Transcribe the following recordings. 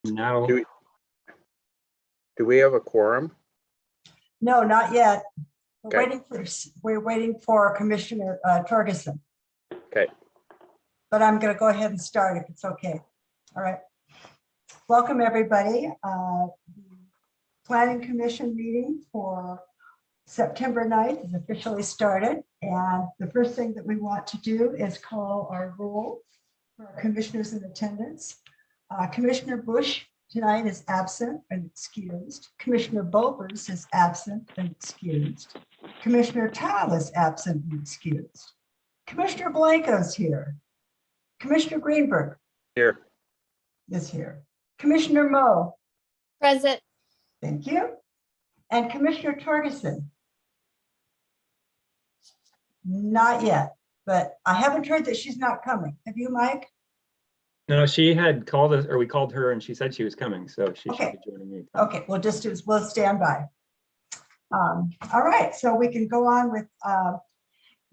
Now, Do we have a quorum? No, not yet. Okay. We're waiting for Commissioner Torgerson. Okay. But I'm going to go ahead and start if it's okay. All right. Welcome, everybody. The Planning Commission meeting for September 9th is officially started. And the first thing that we want to do is call our roll for our commissioners in attendance. Commissioner Bush tonight is absent and excused. Commissioner Bopers is absent and excused. Commissioner Tal is absent and excused. Commissioner Blanco's here. Commissioner Greenberg Here. is here. Commissioner Moe. Present. Thank you. And Commissioner Torgerson. Not yet, but I haven't heard that she's not coming. Have you, Mike? no, she had called us, or we called her and she said she was coming, so she Okay. should be joining me. Okay, we'll stand by. All right, so we can go on with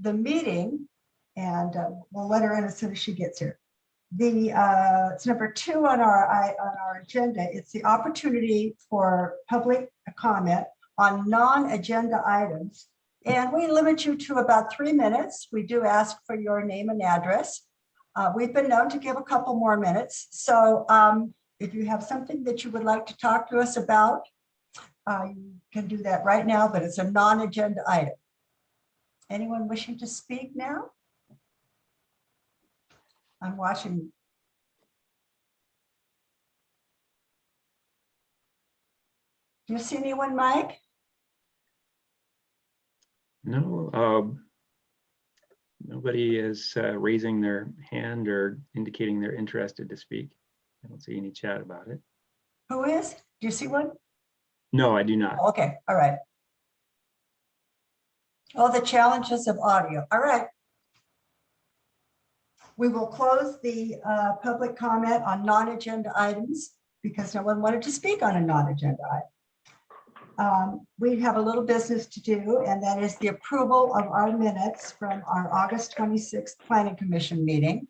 the meeting, and we'll let her in as soon as she gets here. It's number 2 on our agenda. It's the opportunity for public comment on non-agenda items, and we limit you to about 3 minutes. We do ask for your name and address. We've been known to give a couple more minutes, so if you have something that you would like to talk to us about, you can do that right now, but it's a non-agenda item. Anyone wishing to speak now? I'm watching. Do you see anyone, Mike? No, nobody is raising their hand or indicating they're interested to speak. I don't see any chat about it. Who is? Do you see one? No, I do not. Okay, all right. Oh, the challenges of audio. All right. We will close the public comment on non-agenda items because no one wanted to speak on a non-agenda item. We have a little business to do, and that is the approval of our minutes from our August 26th Planning Commission meeting.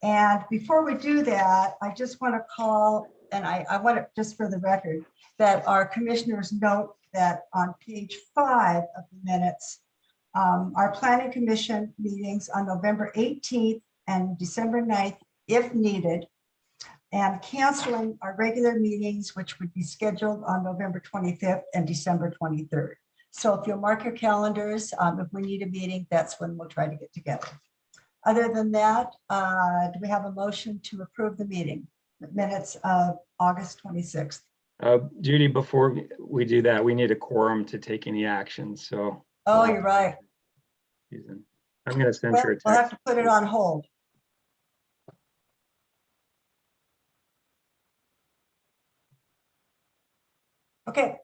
And before we do that, I just want to call, and I want it just for the record, that our commissioners note that on page 5 of the minutes, our Planning Commission meetings on November 18th and December 9th, if needed, and canceling our regular meetings, which would be scheduled on November 25th and December 23rd. So if you'll mark your calendars, if we need a meeting, that's when we'll try to get together. Other than that, do we have a motion to approve the meeting minutes of August 26th? Judy, before we do that, we need a quorum to take any action, so. Oh, you're right. I'm going to send her a text. We'll have to put it on hold. Okay.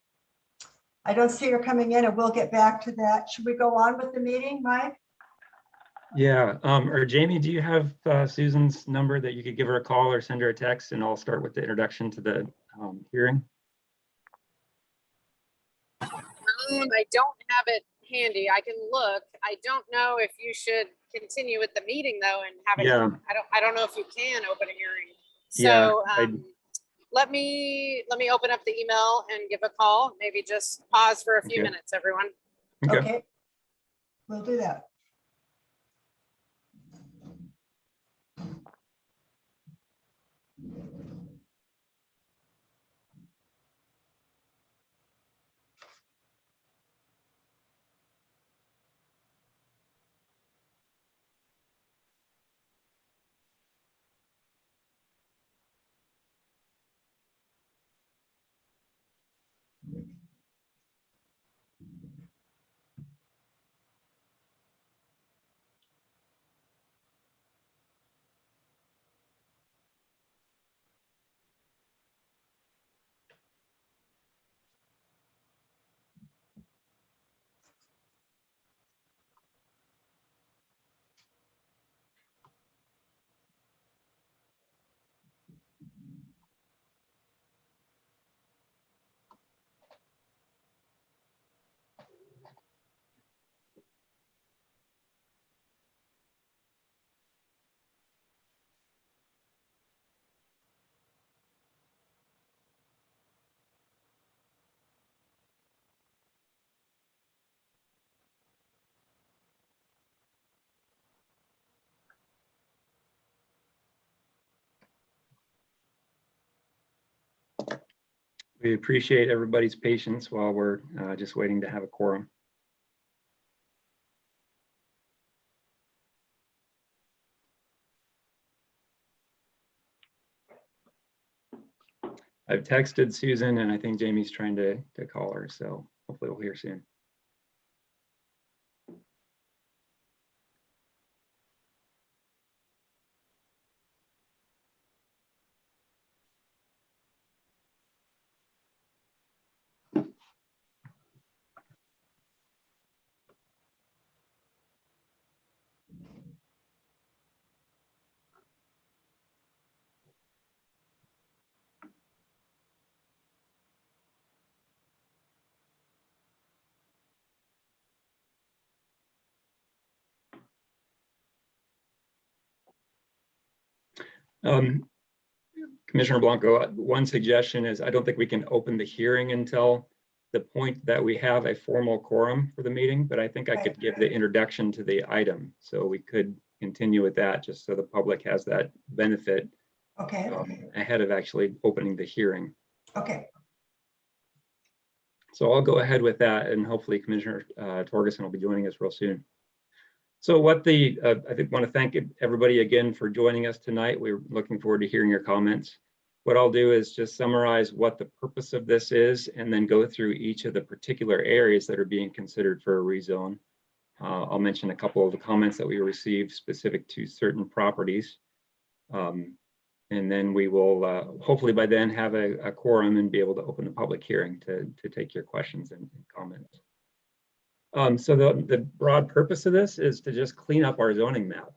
I don't see her coming in, and we'll get back to that. Should we go on with the meeting, Mike? Yeah, or Jamie, do you have Susan's number that you could give her a call or send her a text, and I'll start with the introduction to the hearing? I don't have it handy. I can look. I don't know if you should continue with the meeting though and have it. Yeah. I don't know if you can open a hearing. Yeah, So let me open up the email and give a call. Maybe just pause for a few Okay. minutes, everyone. Okay. We'll do that. We appreciate everybody's patience while we're just waiting to have a quorum. I've texted Susan and I think Jamie's trying to call her, so hopefully we'll hear soon. Commissioner Blanco, one suggestion is I don't think we can open the hearing until the point that we have a formal quorum for the meeting, but I think I could give the introduction to the item. So we could continue with that just so the public has that benefit Okay, ahead of actually opening the hearing. okay. So I'll go ahead with that and hopefully Commissioner Torgerson will be joining us real soon. So I think want to thank everybody again for joining us tonight. We're looking forward to hearing your comments. What I'll do is just summarize what the purpose of this is and then go through each of the particular areas that are being considered for a rezone. I'll mention a couple of the comments that we received specific to certain properties. And then we will hopefully by then have a quorum and be able to open a public hearing to take your questions and comments. So the broad purpose of this is to just clean up our zoning map.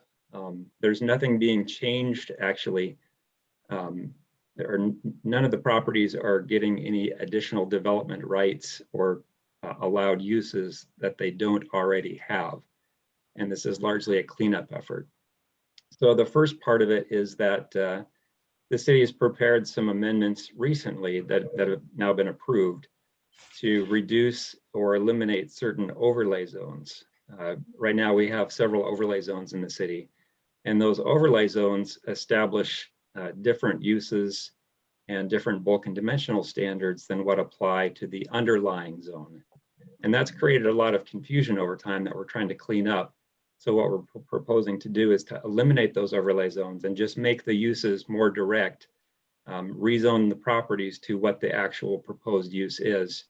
There's nothing being changed actually. None of the properties are getting any additional development rights or allowed uses that they don't already have. And this is largely a cleanup effort. So the first part of it is that the city has prepared some amendments recently that have now been approved to reduce or eliminate certain overlay zones. Right now we have several overlay zones in the city, and those overlay zones establish different uses and different bulk and dimensional standards than what apply to the underlying zone. And that's created a lot of confusion over time that we're trying to clean up. So what we're proposing to do is to eliminate those overlay zones and just make the uses more direct, rezone the properties to what the actual proposed use is.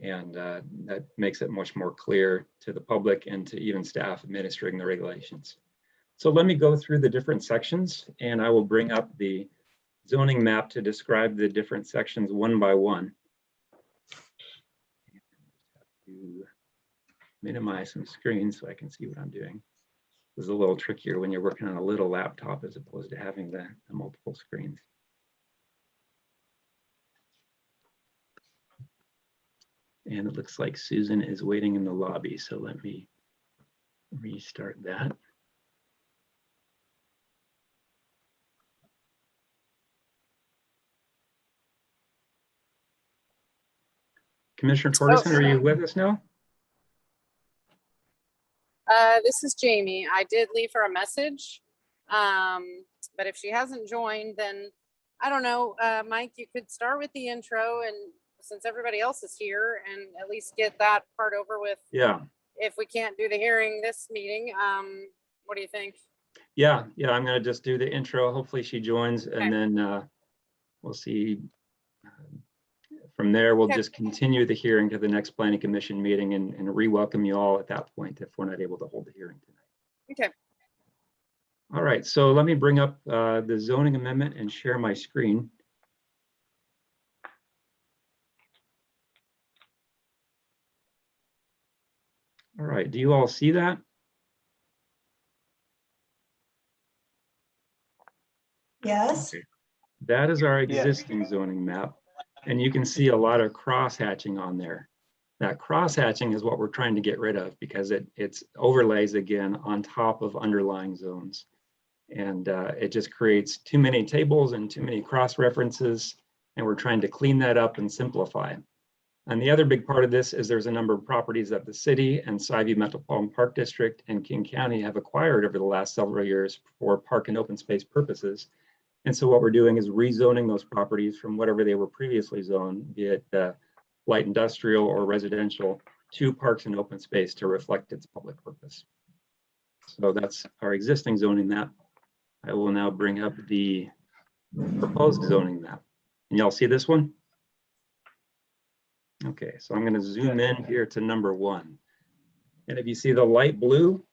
And that makes it much more clear to the public and to even staff administering the regulations. So let me go through the different sections and I will bring up the zoning map to describe the different sections one by one. To minimize some screens so I can see what I'm doing. This is a little trickier when you're working on a little laptop as opposed to having the multiple screens. And it looks like Susan is waiting in the lobby, so let me restart that. Commissioner Torgerson, are you with us now? This is Jamie. I did leave her a message, but if she hasn't joined, then I don't know. Mike, you could start with the intro, and since everybody else is here, and at least get that part over with. Yeah. If we can't do the hearing this meeting, what do you think? Yeah, I'm going to just do the intro. Hopefully she joins, and then we'll see. From there, we'll just continue the hearing to the next planning commission meeting and re-welcome you all at that point if we're not able to hold the hearing tonight. Okay. All right, so let me bring up the zoning amendment and share my screen. All right, do you all see that? Yes. Okay. That is our existing zoning map. And you can see a lot of cross-hatching on there. That cross-hatching is what we're trying to get rid of because it's overlays again on top of underlying zones. And it just creates too many tables and too many cross-references. And we're trying to clean that up and simplify it. And the other big part of this is there's a number of properties that the city and Skyview Metropolitan Park District and King County have acquired over the last several years for park and open space purposes. And so what we're doing is rezoning those properties from whatever they were previously zoned, be it light industrial or residential, to parks and open space to reflect its public purpose. So that's our existing zoning map. I will now bring up the proposed zoning map. Can y'all see this one? Okay, so I'm going to zoom in here to number 1. And if you see the light blue,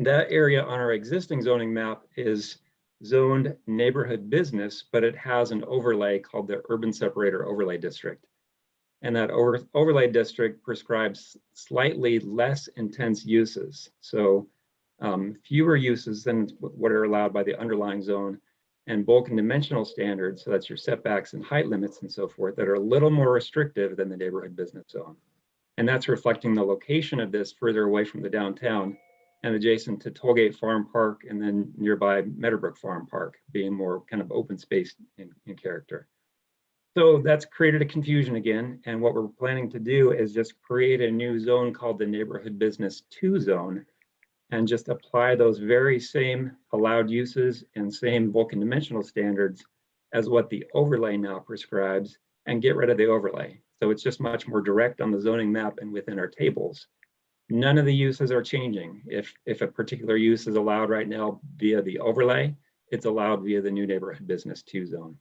that area on our existing zoning map is zoned neighborhood business, but it has an overlay called the Urban Separator Overlay District. And that overlay district prescribes slightly less intense uses. So fewer uses than what are allowed by the underlying zone, and bulk and dimensional standards, so that's your setbacks and height limits and so forth, that are a little more restrictive than the neighborhood business zone. And that's reflecting the location of this further away from the downtown and adjacent to Tollgate Farm Park and then nearby Meadowbrook Farm Park, being more kind of open space in character. So that's created a confusion again. And what we're planning to do is just create a new zone called the Neighborhood Business 2 zone, and just apply those very same allowed uses and same bulk and dimensional standards as what the overlay now prescribes, and get rid of the overlay. So it's just much more direct on the zoning map and within our tables. None of the uses are changing. If a particular use is allowed right now via the overlay, it's allowed via the new Neighborhood Business 2 zone.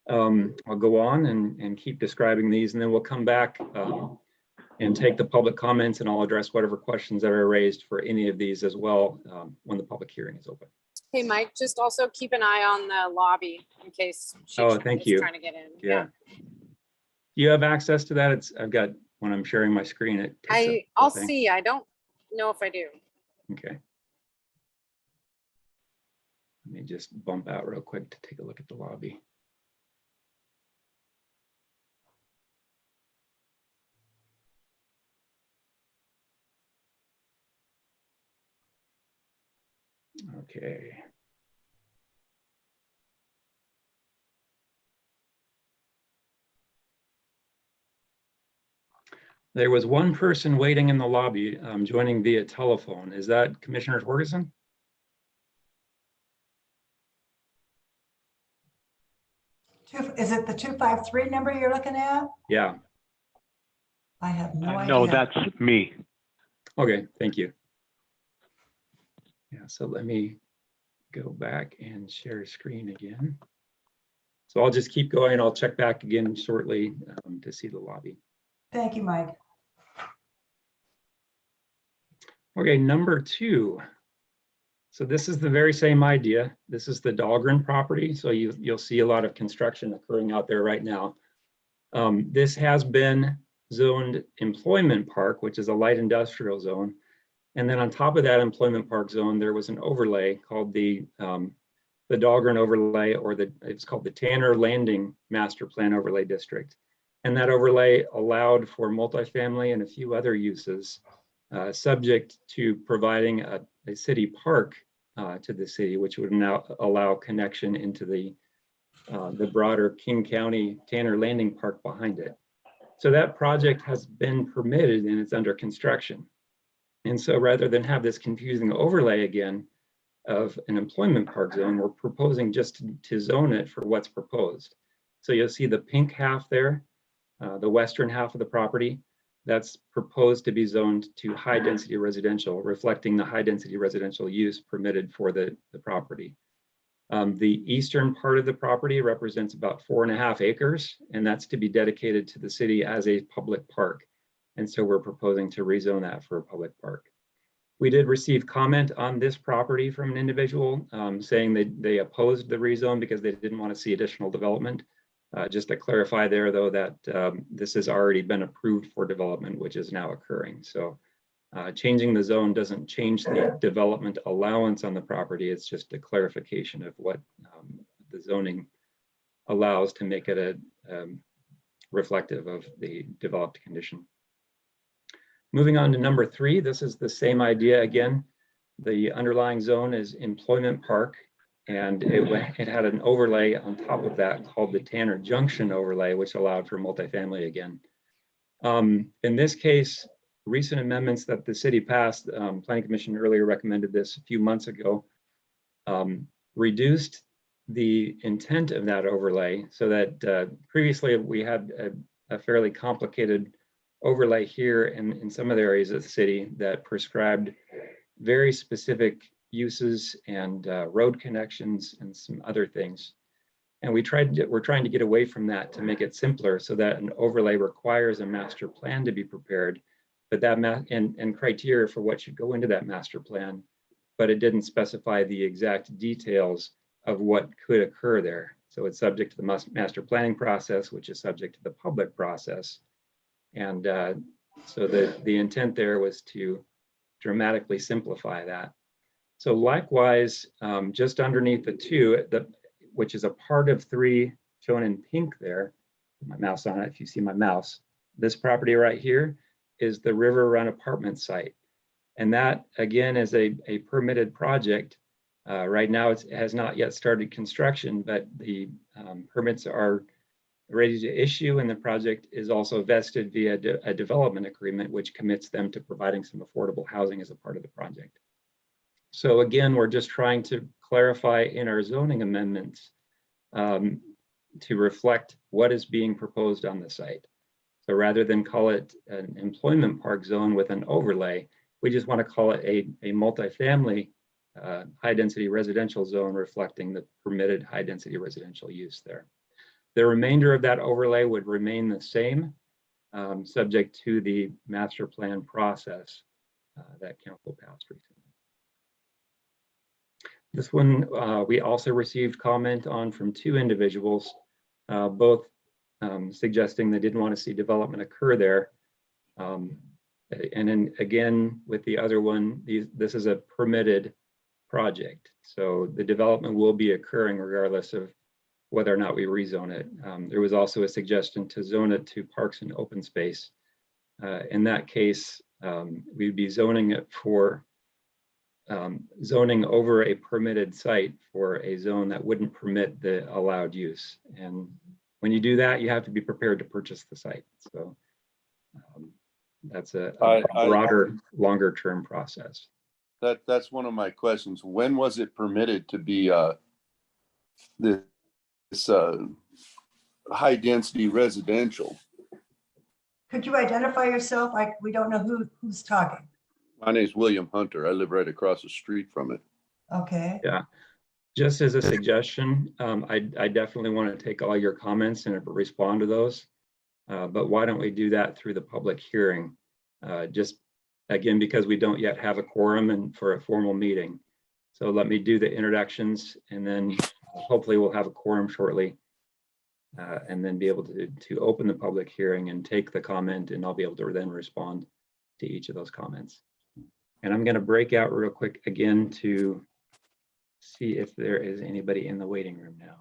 I'll go on and keep describing these, and then we'll come back and take the public comments, and I'll address whatever questions that are raised for any of these as well when the public hearing is open. Hey, Mike, just also keep an eye on the lobby in case thank you. trying to get in. Yeah. Do you have access to that? I've got, when I'm sharing my screen, I'll see. I don't know if I do. Okay. Let me just bump out real quick to take a look at the lobby. Okay. There was one person waiting in the lobby, joining via telephone. Is that Commissioner Torgerson? Is it the 253 number you're looking at? Yeah. I have no idea. No, that's me. Okay, thank you. Yeah, so let me go back and share screen again. So I'll just keep going. I'll check back again shortly to see the lobby. Thank you, Mike. Okay, number 2. So this is the very same idea. This is the Dahlgren property. So you'll see a lot of construction occurring out there right now. This has been zoned employment park, which is a light industrial zone. And then on top of that employment park zone, there was an overlay called the Dahlgren overlay, or it's called the Tanner Landing Master Plan Overlay District. And that overlay allowed for multifamily and a few other uses, subject to providing a city park to the city, which would now allow connection into the broader King County Tanner Landing Park behind it. So that project has been permitted and it's under construction. And so rather than have this confusing overlay again of an employment park zone, we're proposing just to zone it for what's proposed. So you'll see the pink half there, the western half of the property, that's proposed to be zoned to high density residential, reflecting the high density residential use permitted for the property. The eastern part of the property represents about 4.5 acres, and that's to be dedicated to the city as a public park. And so we're proposing to rezone that for a public park. We did receive comment on this property from an individual saying that they opposed the rezone because they didn't want to see additional development. Just to clarify there, though, that this has already been approved for development, which is now occurring. So changing the zone doesn't change the development allowance on the property. It's just a clarification of what the zoning allows to make it a reflective of the developed condition. Moving on to number 3, this is the same idea again. The underlying zone is employment park, and it had an overlay on top of that called the Tanner Junction overlay, which allowed for multifamily again. In this case, recent amendments that the city passed, Planning Commission earlier recommended this a few months ago, reduced the intent of that overlay so that previously we had a fairly complicated overlay here in some of the areas of the city that prescribed very specific uses and road connections and some other things. And we're trying to get away from that to make it simpler so that an overlay requires a master plan to be prepared, but that and criteria for what should go into that master plan, but it didn't specify the exact details of what could occur there. So it's subject to the master planning process, which is subject to the public process. And so the intent there was to dramatically simplify that. So likewise, just underneath the 2, which is a part of 3 shown in pink there, my mouse on it, if you see my mouse, this property right here is the River Run apartment site. And that again is a permitted project. Right now it has not yet started construction, but the permits are ready to issue, and the project is also vested via a development agreement, which commits them to providing some affordable housing as a part of the project. So again, we're just trying to clarify in our zoning amendments to reflect what is being proposed on the site. So rather than call it an employment park zone with an overlay, we just want to call it a multifamily high density residential zone reflecting the permitted high density residential use there. The remainder of that overlay would remain the same, subject to the master plan process that council passed recently. This one, we also received comment on from 2 individuals, both suggesting they didn't want to see development occur there. And then again, with the other one, this is a permitted project. So the development will be occurring regardless of whether or not we rezone it. There was also a suggestion to zone it to parks and open space. In that case, we'd be zoning it for zoning over a permitted site for a zone that wouldn't permit the allowed use. And when you do that, you have to be prepared to purchase the site. So that's a broader, longer term process. That's one of my questions. When was it permitted to be this high density residential? Could you identify yourself? We don't know who's talking. My name is William Hunter. I live right across the street from it. Okay. Yeah, just as a suggestion, I definitely want to take all your comments and respond to those. But why don't we do that through the public hearing? Just again, because we don't yet have a quorum and for a formal meeting. So let me do the introductions and then hopefully we'll have a quorum shortly. And then be able to open the public hearing and take the comment, and I'll be able to then respond to each of those comments. And I'm going to break out real quick again to see if there is anybody in the waiting room now.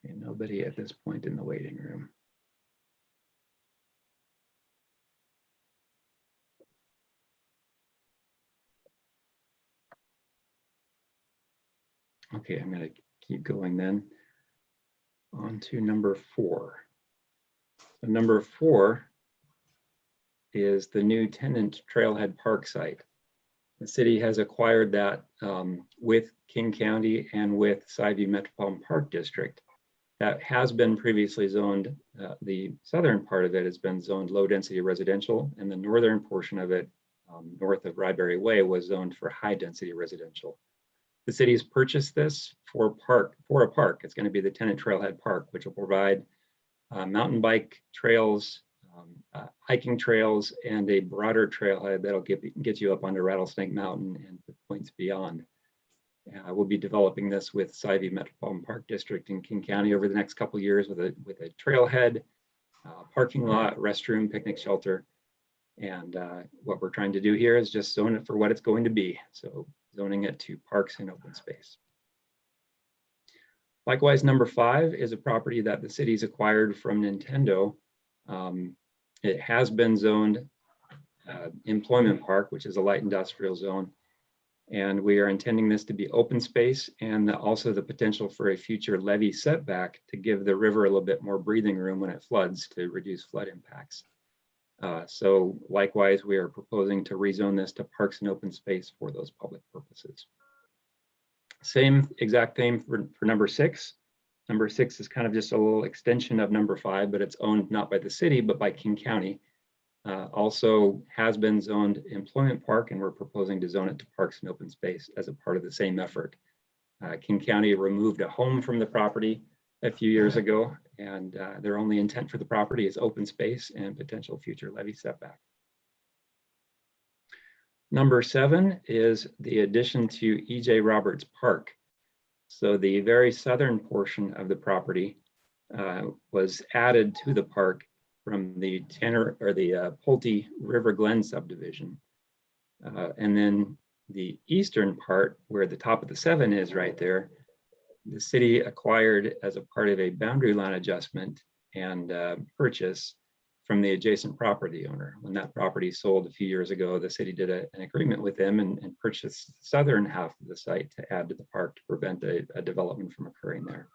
Okay, nobody at this point in the waiting room. Okay, I'm going to keep going then. On to number 4. So number 4 is the new tenant Trailhead Park site. The city has acquired that with King County and with Sivey Metropolitan Park District. That has been previously zoned. The southern part of it has been zoned low density residential, and the northern portion of it, north of Ryberry Way, was zoned for high density residential. The city has purchased this for a park. It's going to be the tenant Trailhead Park, which will provide mountain bike trails, hiking trails, and a broader trailhead that'll get you up onto Rattlesnake Mountain and points beyond. We'll be developing this with Sivey Metropolitan Park District in King County over the next couple of years with a trailhead, parking lot, restroom, picnic shelter. And what we're trying to do here is just zone it for what it's going to be. So zoning it to parks and open space. Likewise, number 5 is a property that the city's acquired from Nintendo. It has been zoned employment park, which is a light industrial zone. And we are intending this to be open space and also the potential for a future levee setback to give the river a little bit more breathing room when it floods to reduce flood impacts. So likewise, we are proposing to rezone this to parks and open space for those public purposes. Same exact thing for number 6. Number 6 is kind of just a little extension of number 5, but it's owned not by the city, but by King County. Also has been zoned employment park, and we're proposing to zone it to parks and open space as a part of the same effort. King County removed a home from the property a few years ago, and their only intent for the property is open space and potential future levy setback. Number 7 is the addition to E.J. Roberts Park. So the very southern portion of the property was added to the park from the Pulte River Glen subdivision. And then the eastern part, where the top of the 7 is right there, the city acquired as a part of a boundary line adjustment and purchase from the adjacent property owner. When that property sold a few years ago, the city did an agreement with them and purchased the southern half of the site to add to the park to prevent a development from occurring there.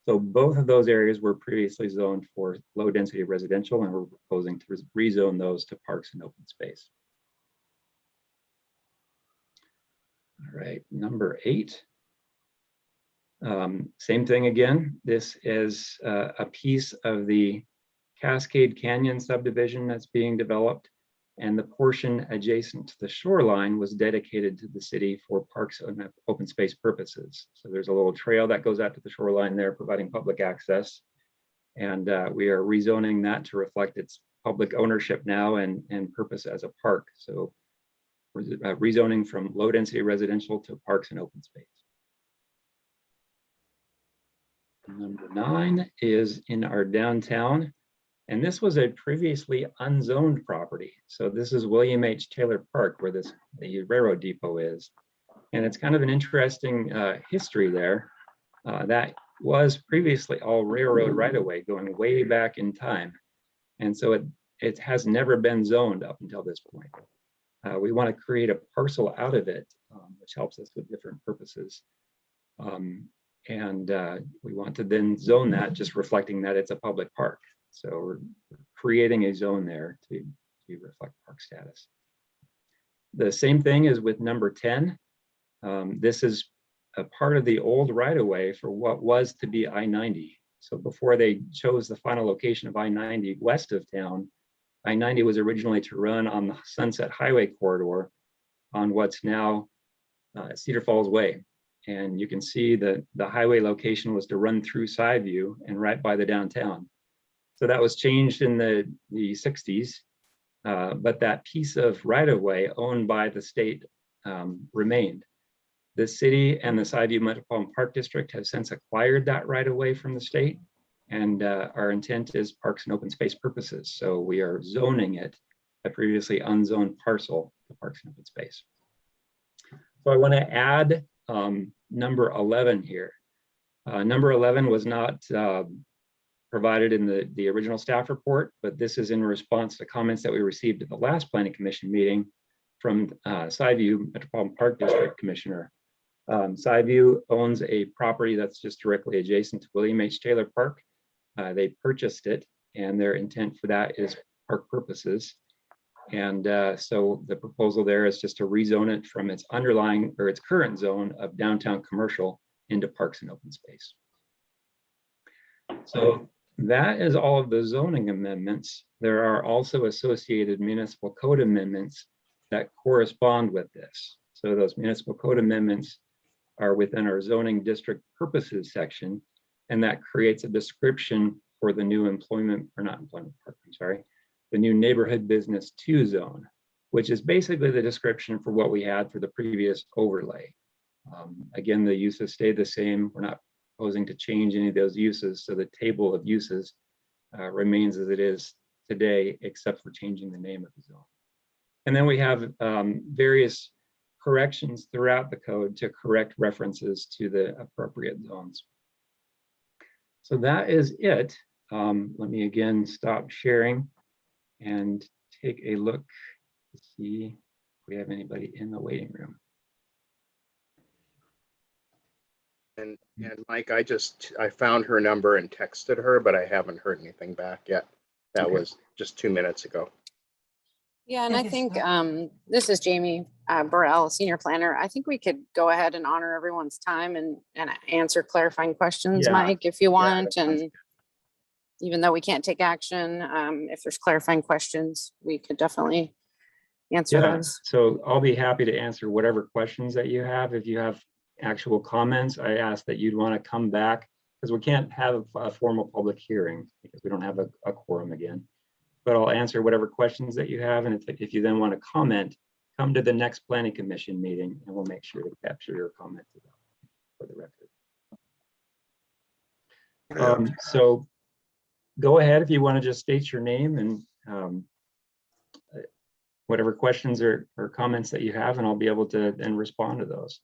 So both of those areas were previously zoned for low density residential, and we're proposing to rezone those to parks and open space. All right, number 8. Same thing again. This is a piece of the Cascade Canyon subdivision that's being developed, and the portion adjacent to the shoreline was dedicated to the city for parks and open space purposes. So there's a little trail that goes out to the shoreline there, providing public access. And we are rezoning that to reflect its public ownership now and purpose as a park. So we're rezoning from low density residential to parks and open space. Number 9 is in our downtown. And this was a previously unzoned property. So this is William H. Taylor Park, where the railroad depot is. And it's kind of an interesting history there. That was previously all railroad right-of-way going way back in time. And so it has never been zoned up until this point. We want to create a parcel out of it, which helps us with different purposes. We want to then zone that, just reflecting that it's a public park. So we're creating a zone there to reflect park status. The same thing is with number 10. This is a part of the old right-of-way for what was to be I-90. So before they chose the final location of I-90 west of town, I-90 was originally to run on the Sunset Highway corridor on what's now Cedar Falls Way. And you can see that the highway location was to run through Sideview and right by the downtown. So that was changed in the 60s, but that piece of right-of-way owned by the state remained. The city and the Sideview Metropolitan Park District have since acquired that right-of-way from the state, and our intent is parks and open space purposes. So we are zoning it, a previously unzoned parcel, to parks and open space. So I want to add number 11 here. Number 11 was not provided in the original staff report, but this is in response to comments that we received at the last Planning Commission meeting from Sideview Metropolitan Park District Commissioner. Sideview owns a property that's just directly adjacent to William H. Taylor Park. They purchased it, and their intent for that is park purposes. And so the proposal there is just to rezone it from its underlying or its current zone of downtown commercial into parks and open space. So that is all of the zoning amendments. There are also associated municipal code amendments that correspond with this. So those municipal code amendments are within our zoning district purposes section, and that creates a description for the new employment, or not employment park, I'm sorry, the new neighborhood business 2 zone, which is basically the description for what we had for the previous overlay. Again, the uses stay the same. We're not proposing to change any of those uses, so the table of uses remains as it is today, except for changing the name of the zone. And then we have various corrections throughout the code to correct references to the appropriate zones. So that is it. Let me again stop sharing and take a look to see if we have anybody in the waiting room. And Mike, I found her number and texted her, but I haven't heard anything back yet. That Okay. was just 2 minutes ago. Yeah, and I Think think it's- this is Jamie Burrell, senior planner. I think we could go ahead and honor everyone's time and answer clarifying questions, Yeah, Mike, if you that want. sounds And even though we can't take action, if there's clarifying questions, we could definitely answer Yeah, those. so I'll be happy to answer whatever questions that you have. If you have actual comments, I ask that you'd want to come back because we can't have a formal public hearing because we don't have a quorum again. But I'll answer whatever questions that you have. And if you then want to comment, come to the next planning commission meeting and we'll make sure to capture your comments for the record. So go ahead if you want to just state your name and whatever questions or comments that you have, and I'll be able to then respond to those.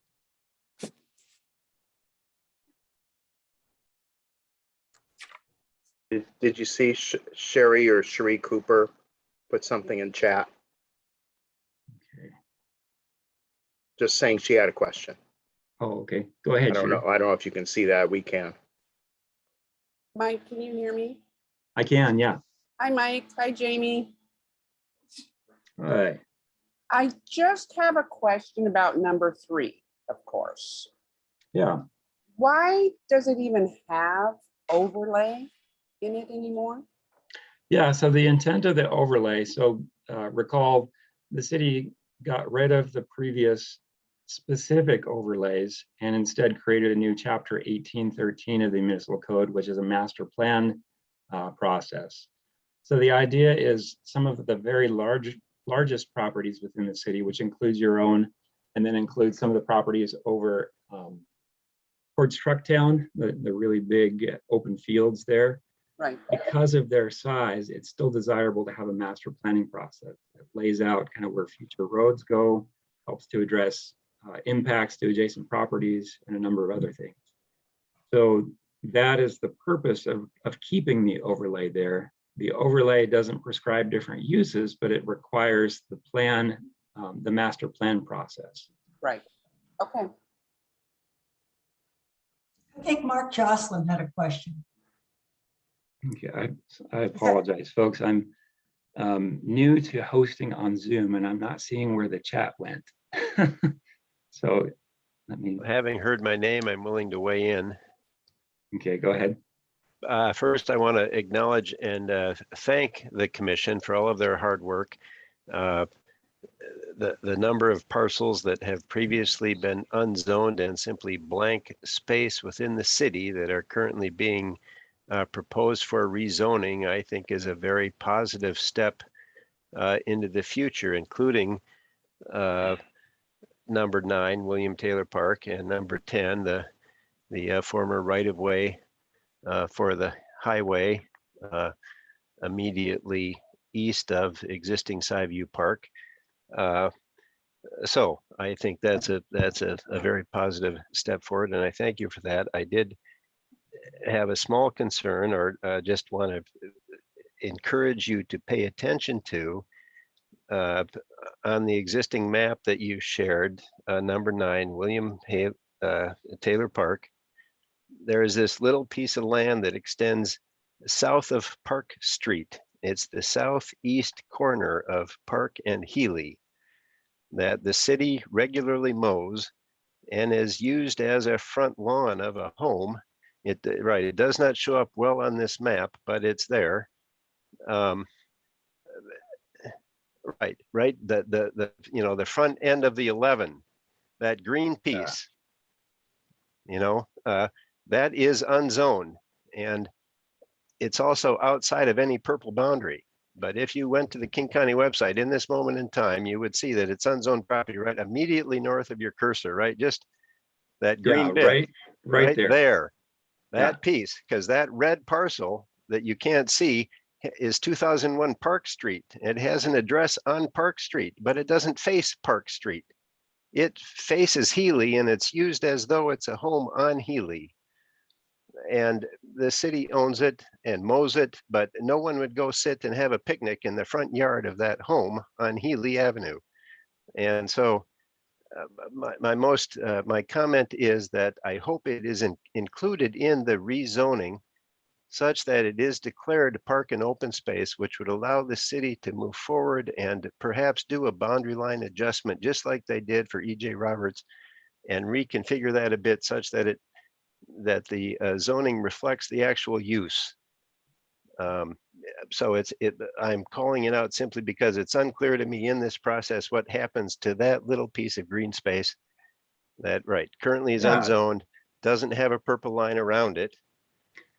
Did you see Sherry or Cherie Cooper put something in chat? Okay. Just saying she had a question. Oh, okay. Go ahead, I don't Sherry. know. I don't know if you can see that. We can. Mike, can you hear me? I can, yeah. Hi, Mike. Hi, Jamie. All right. I just have a question about number 3, of course. Yeah. Why does it even have overlay in it anymore? Yeah, so the intent of the overlay, so recall the city got rid of the previous specific overlays and instead created a new chapter 1813 of the municipal code, which is a master plan process. So the idea is some of the very largest properties within the city, which includes your own, and then includes some of the properties over towards Trucktown, the really big open fields there. Right. Because of their size, it's still desirable to have a master planning process that lays out kind of where future roads go, helps to address impacts to adjacent properties and a number of other things. So that is the purpose of keeping the overlay there. The overlay doesn't prescribe different uses, but it requires the plan, the master plan process. Right. Okay. I think Mark Jocelyn had a question. Okay, I apologize, folks. I'm new to hosting on Zoom and I'm not seeing where the chat went. So let me, Having heard my name, I'm willing to weigh in. okay, go ahead. First, I want to acknowledge and thank the commission for all of their hard work. The number of parcels that have previously been unzoned and simply blank space within the city that are currently being proposed for rezoning, I think is a very positive step into the future, including number 9, William Taylor Park, and number 10, the former right-of-way for the highway immediately east of existing Skyview Park. So I think that's a very positive step forward, and I thank you for that. I did have a small concern, or just want to encourage you to pay attention to on the existing map that you shared, number 9, William Taylor Park. There is this little piece of land that extends south of Park Street. It's the southeast corner of Park and Healy that the city regularly mows and is used as a front lawn of a home. It does not show up well on this map, but it's there. The front end of the 11, that green piece, that is unzoned, and it's also outside of any purple boundary. But if you went to the King County website in this moment in time, you would see that it's unzoned property right immediately north of your cursor, right? Just that green bit right there. That piece, because that red parcel that you can't see is 2001 Park Street. It has an address on Park Street, but it doesn't face Park Street. It faces Healy, and it's used as though it's a home on Healy. And the city owns it and mows it, but no one would go sit and have a picnic in the front yard of that home on Healy Avenue. And so my comment is that I hope it is included in the rezoning such that it is declared park and open space, which would allow the city to move forward and perhaps do a boundary line adjustment, just like they did for E.J. Roberts, and reconfigure that a bit such that the zoning reflects the actual use. So I'm calling it out simply because it's unclear to me in this process what happens to that little piece of green space that, right, currently is Yeah. unzoned, doesn't have a purple line around it.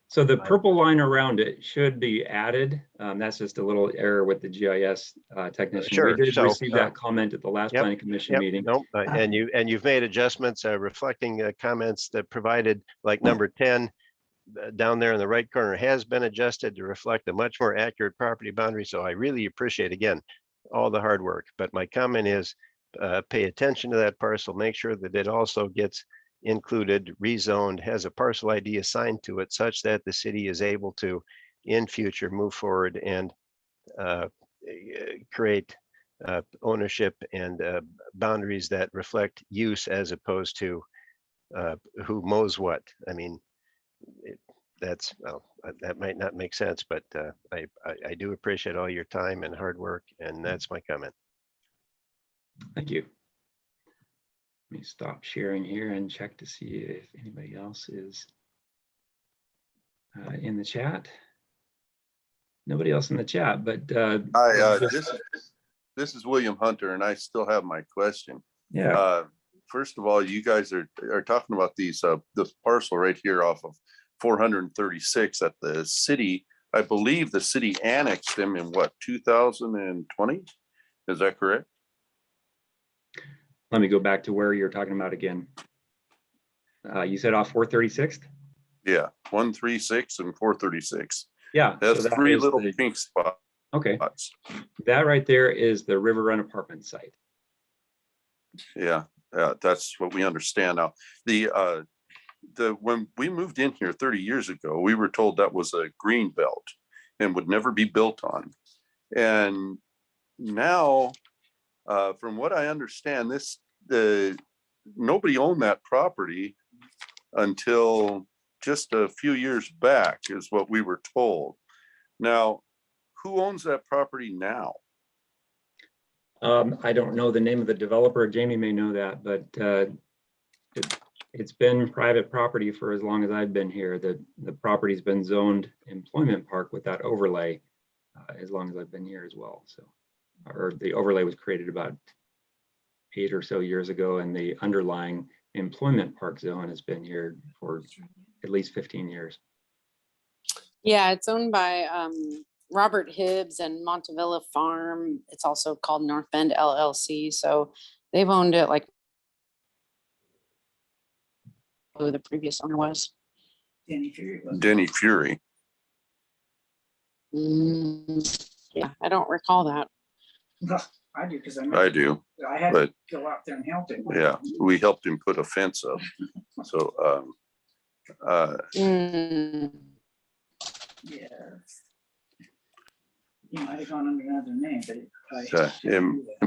So the purple line around it should be added. That's just a little error with the GIS technician. Sure. We did So, receive that comment at the last yep, planning commission Yep, meeting. nope, and you've made adjustments reflecting comments that provided, like number 10 down there in the right corner has been adjusted to reflect a much more accurate property boundary. So I really appreciate, again, all the hard work. But my comment is pay attention to that parcel, make sure that it also gets included, rezoned, has a parcel ID assigned to it such that the city is able to, in future, move forward and create ownership and boundaries that reflect use as opposed to who mows what. I mean, that might not make sense, but I do appreciate all your time and hard work, and that's my comment. Thank you. Let me stop sharing here and check to see if anybody else is in the chat. Nobody else in the chat, but This is William Hunter, and I still have my question. yeah. First of all, you guys are talking about this parcel right here off of 436 that the city, I believe the city annexed them in what, 2020? Is that correct? Let me go back to where you're talking about again. You said off 436th? Yeah, 136 and 436. Yeah. That's so that three is little the- pink spots. Okay. That right there is the River Run apartment site. Yeah, that's what we understand now. When we moved in here 30 years ago, we were told that was a green belt and would never be built on. And now, from what I understand, nobody owned that property until just a few years back, is what we were told. Now, who owns that property now? I don't know the name of the developer. Jamie may know that, but it's been private property for as long as I've been here. The property's been zoned employment park with that overlay as long as I've been here as well. So, or the overlay was created about 8 or so years ago, and the underlying employment park zone has been here for at least 15 years. Yeah, it's owned by Robert Hibbs and Montevilla Farm. It's also called North Bend LLC. So they've owned it like who the previous owner was. Danny Fury. Denny Fury. Yeah, I don't recall that. I do, because I do, I had but to go out there and help him. yeah, we helped him put a fence up. So, Yeah. He might have gone under another name, but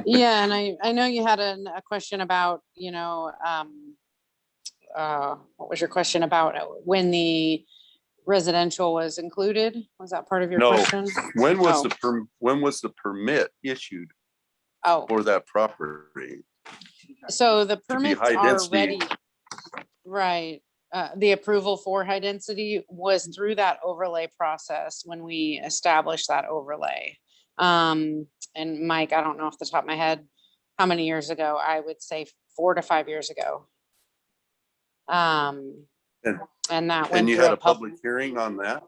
Yeah, and I know you had a question about, what was your question about when the residential was included? Was that part of your no, question? when was the permit issued for that property? So the be permits high are density. ready. Right. The approval for high density was through that overlay process when we established that overlay. And Mike, I don't know off the top of my head how many years ago. I would say 4 to 5 years ago. And that went And you through had a public hearing on that?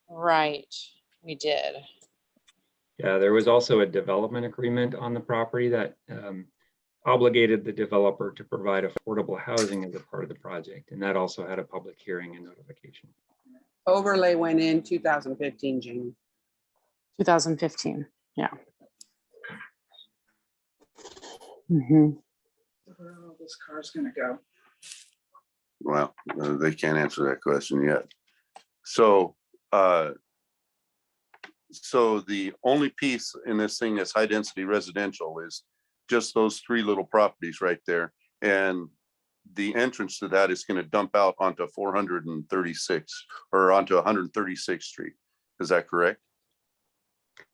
Right, we did. Yeah, there was also a development agreement on the property that obligated the developer to provide affordable housing as a part of the project. And that also had a public hearing and notification. Overlay went in 2015, Jamie. 2015, yeah. where are all those cars gonna go? Well, they can't answer that question yet. So, so the only piece in this thing that's high density residential is just those 3 little properties right there. And the entrance to that is going to dump out onto 436 or onto 136th Street. Is that correct?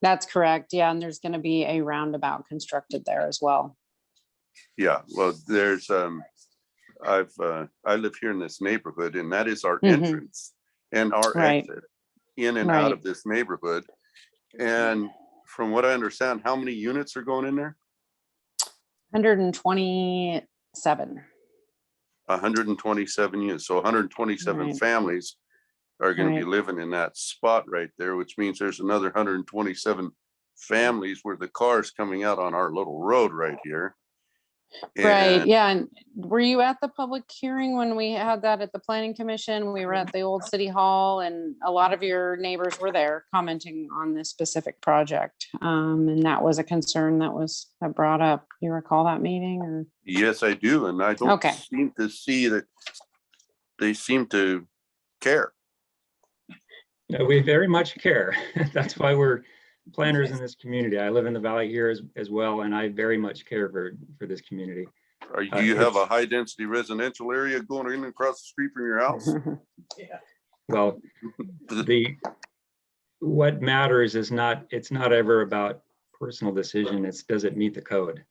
That's correct. Yeah, and there's going to be a roundabout constructed there as well. Yeah, well, there's I live here in this neighborhood, and that is our Mhm. entrance and our Right. exit in and out of this neighborhood. And from what I understand, how many units are going in there? 127. 127 units. So 127 Right. families are going to be Right. living in that spot right there, which means there's another 127 families where the cars coming out on our little road right here. Right, And yeah, and were you at the public hearing when we had that at the planning commission? We were at the old city hall and a lot of your neighbors were there commenting on this specific project. And that was a concern that brought up. You recall that meeting or? yes, I do. And I don't Okay. seem to see that they seem to care. No, we very much care. That's why we're planners in this community. I live in the valley here as well, and I very much care for this community. Do you have a high density residential area going in across the street from your house? Well, what matters is it's not ever about personal decision. It's does it meet the code?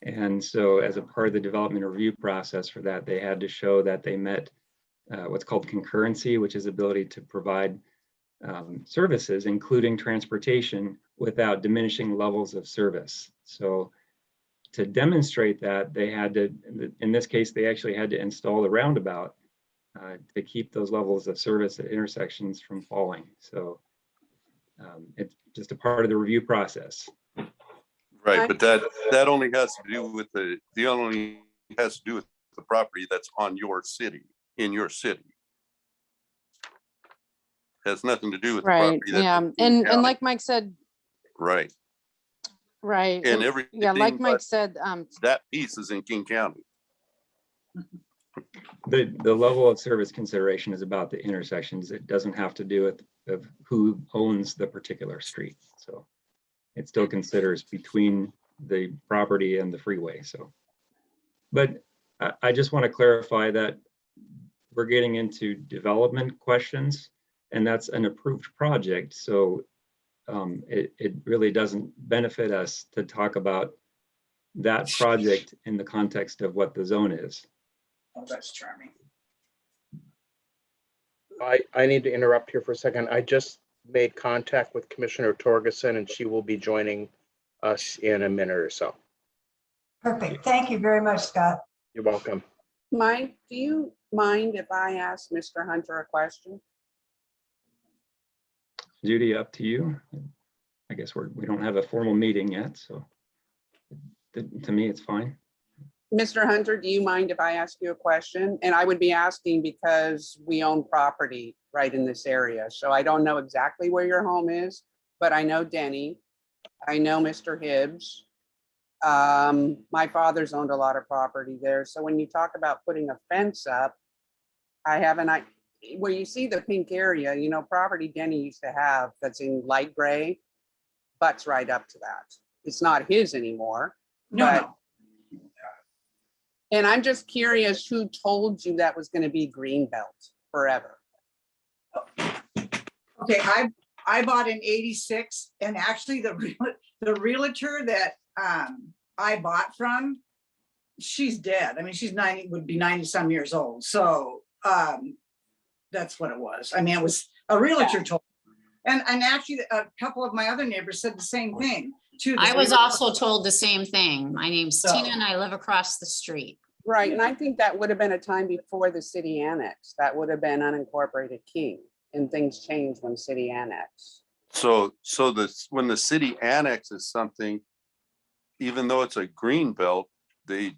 And so as a part of the development review process for that, they had to show that they met what's called concurrency, which is ability to provide services, including transportation, without diminishing levels of service. So to demonstrate that, they had to, in this case, they actually had to install a roundabout to keep those levels of service at intersections from falling. So it's just a part of the review process. Right, but that only has to do with the property that's on your city, in your city. Has nothing to do with the Right, property that's yeah, in and county. like Mike said, Right, right. and everything. Yeah, like Mike but said, that piece is in King County. The level of service consideration is about the intersections. It doesn't have to do with who owns the particular street. So it still considers between the property and the freeway. So, but I just want to clarify that we're getting into development questions, and that's an approved project. So it really doesn't benefit us to talk about that project in the context of what the zone is. Oh, that's charming. I need to interrupt here for a second. I just made contact with Commissioner Torgerson, and she will be joining us in a minute or so. Perfect. Thank you very much, Scott. You're welcome. Mike, do you mind if I ask Mr. Hunter a question? Judy, up to you. I guess we don't have a formal meeting yet, so to me, it's fine. Mr. Hunter, do you mind if I ask you a question? And I would be asking because we own property right in this area. So I don't know exactly where your home is, but I know Denny. I know Mr. Hibbs. My father's owned a lot of property there. So when you talk about putting a fence up, where you see the pink area, property Denny used to have that's in light gray, butts right up to that. It's not his anymore. No. And I'm just curious who told you that was going to be Greenbelt forever? Okay, I bought in '86, and actually the realtor that I bought from, she's dead. I mean, she's 90, would be 90 some years old. So that's what it was. I mean, it was a realtor told me. And actually a couple of my other neighbors said the same thing too. I was also told the same thing. My name's So- Tina and I live across the street. Right, and I think that would have been a time before the city annex. That would have been unincorporated King, and things changed when city annex. So when the city annexes something, even though it's a green belt, they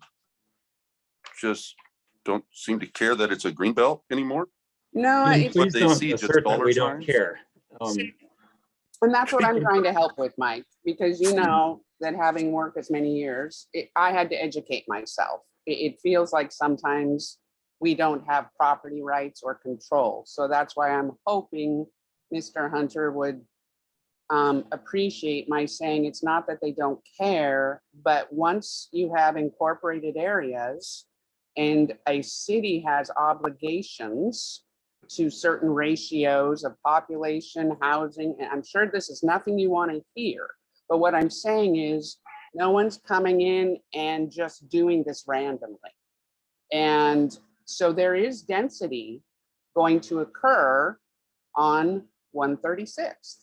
just don't seem to care that it's a green belt anymore. No, And it's, please they don't see just assert that dollar we don't signs? care. and that's what I'm trying to help with, Mike, because you know that having worked as many years, I had to educate myself. It feels like sometimes we don't have property rights or control. So that's why I'm hoping Mr. Hunter would appreciate my saying it's not that they don't care, but once you have incorporated areas, And a city has obligations to certain ratios of population, housing, and I'm sure this is nothing you want to hear. But what I'm saying is, no one's coming in and just doing this randomly. And so there is density going to occur on 136th.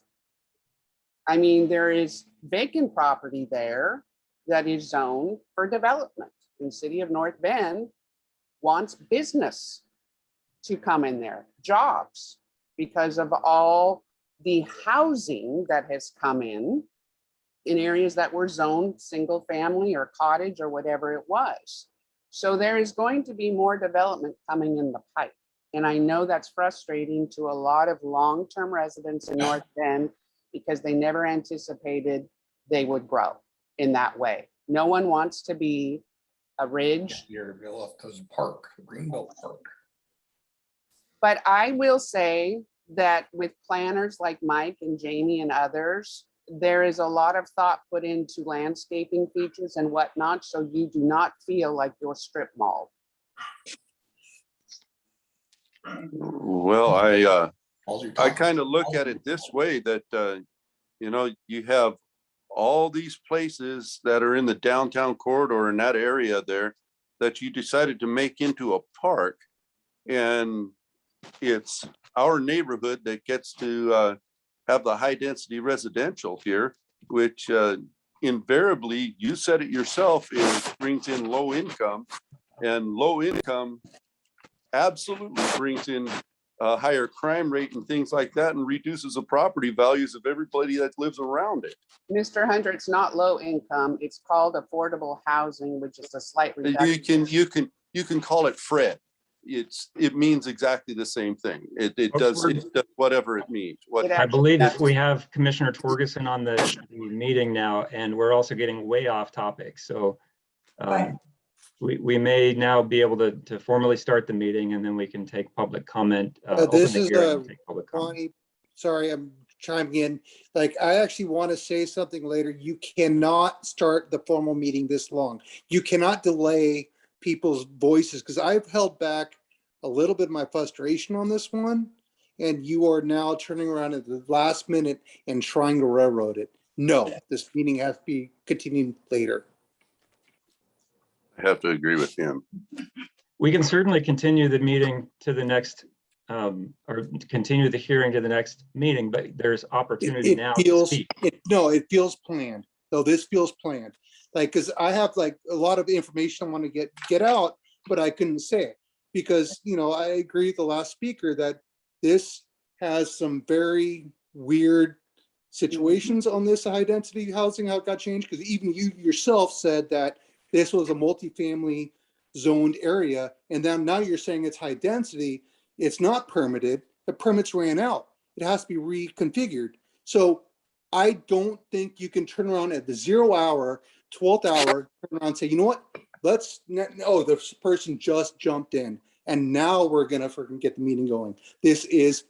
I mean, there is vacant property there that is zoned for development. And City of North Bend wants business to come in there, jobs, because of all the housing that has come in areas that were zoned single family or cottage or whatever it was. So there is going to be more development coming in the pipe. And I know that's frustrating to a lot of long-term residents in North Bend because they never anticipated they would grow in that way. No one wants to be a ridge. Because park, Greenbelt Park. But I will say that with planners like Mike and Jamie and others, there is a lot of thought put into landscaping features and whatnot, so you do not feel like you're strip mall. Well, I kind of look at it this way that, you know, you have all these places that are in the downtown corridor in that area there that you decided to make into a park. And it's our neighborhood that gets to have the high density residential here, which invariably, you said it yourself, it brings in low income, and low income absolutely brings in a higher crime rate and things like that, and reduces the property values of everybody that lives around it. Mr. Hunter, it's not low income. It's called affordable housing, which is a slight reduction. You can call it Fred. It means exactly the same thing. It does whatever it means. I believe if we have Commissioner Torgerson on the meeting now, and we're also getting way off topic. So we may now be able to formally start the meeting, and then we can take public comment. This is Ronnie. Sorry, I'm chiming in. Like, I actually want to say something later. You cannot start the formal meeting this long. You cannot delay people's voices, because I've held back a little bit of my frustration on this one, and you are now turning around at the last minute and trying to railroad it. No, this meeting has to be continued later. I have to agree with him. We can certainly continue the meeting to the next, or continue the hearing to the next meeting, but there's opportunity now to speak. It feels planned. So this feels planned. Like, because I have like a lot of information I want to get out, but I couldn't say it because, you know, I agree with the last speaker that this has some very weird situations on this high density housing, how it got changed. Because even you yourself said that this was a multifamily zoned area, and then now you're saying it's high density. It's not permitted. The permits ran out. It has to be reconfigured. So I don't think you can turn around at the 0 hour, 12th hour, turn around and say, you know what? This person just jumped in, and now we're gonna freaking get the meeting going. This is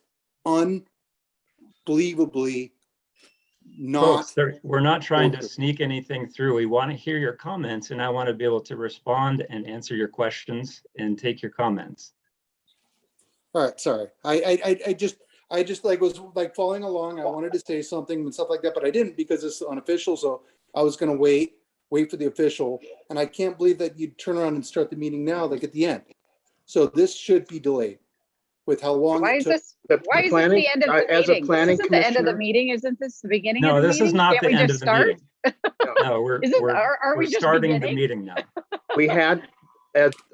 unbelievably not. Folks, we're not trying to sneak anything through. We want to hear your comments, and I want to be able to respond and answer your questions and take your comments. All right, sorry. I just like was like following along. I wanted to say something and stuff like that, but I didn't because it's unofficial. So I was gonna wait for the official, and I can't believe that you turn around and start the meeting now, like at the end. So this should be delayed with how long. Why is this the end of the meeting? This isn't the end of the meeting. Isn't this the beginning of the meeting? No, this is not the end of the meeting. No, we're just starting the meeting now. We had,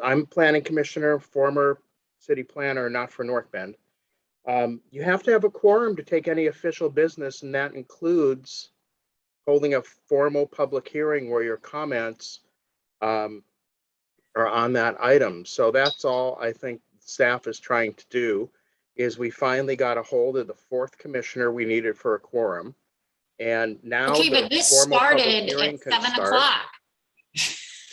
I'm planning commissioner, former city planner, not for North Bend. You have to have a quorum to take any official business, and that includes holding a formal public hearing where your comments are on that item. So that's all I think staff is trying to do, is we finally got a hold of the fourth commissioner we needed for a quorum. And now Okay, but this started at 7 o'clock.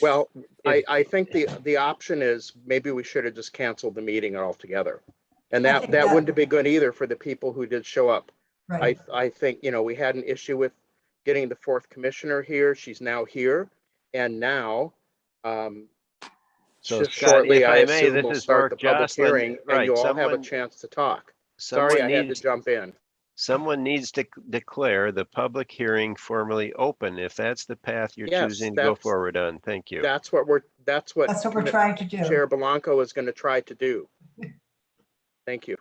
Well, I think the option is maybe we should have just canceled the meeting altogether. And that wouldn't have been good either for the people who did show up. Right. I think, you know, we had an issue with getting the fourth commissioner here. She's now here. And now So just Scott, shortly, if I I may, assume this we'll is start Mark the public Jocelyn. hearing and Right, you all have a someone, chance to talk. Sorry, I had to jump in. someone needs to declare the public hearing formally open if that's the path you're Yes, choosing to go forward on. Thank you. that's what we're trying to do. Chair Belanco is going to try to do. Thank you.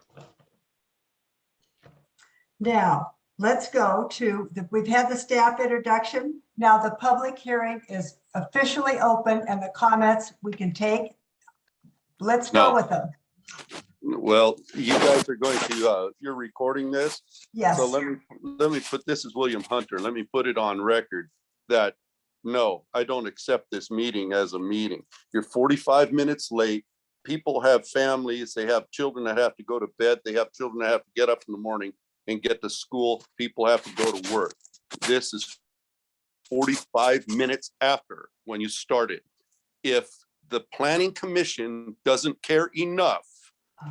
Now, let's go to, we've had the staff introduction. Now the public hearing is officially open and the comments we can take. Let's go with them. Well, you guys are going to, you're recording this. Yes. So let me put, this is William Hunter. Let me put it on record that, no, I don't accept this meeting as a meeting. You're 45 minutes late. People have families. They have children that have to go to bed. They have children that have to get up in the morning and get to school. People have to go to work. This is 45 minutes after when you started. If the planning commission doesn't care enough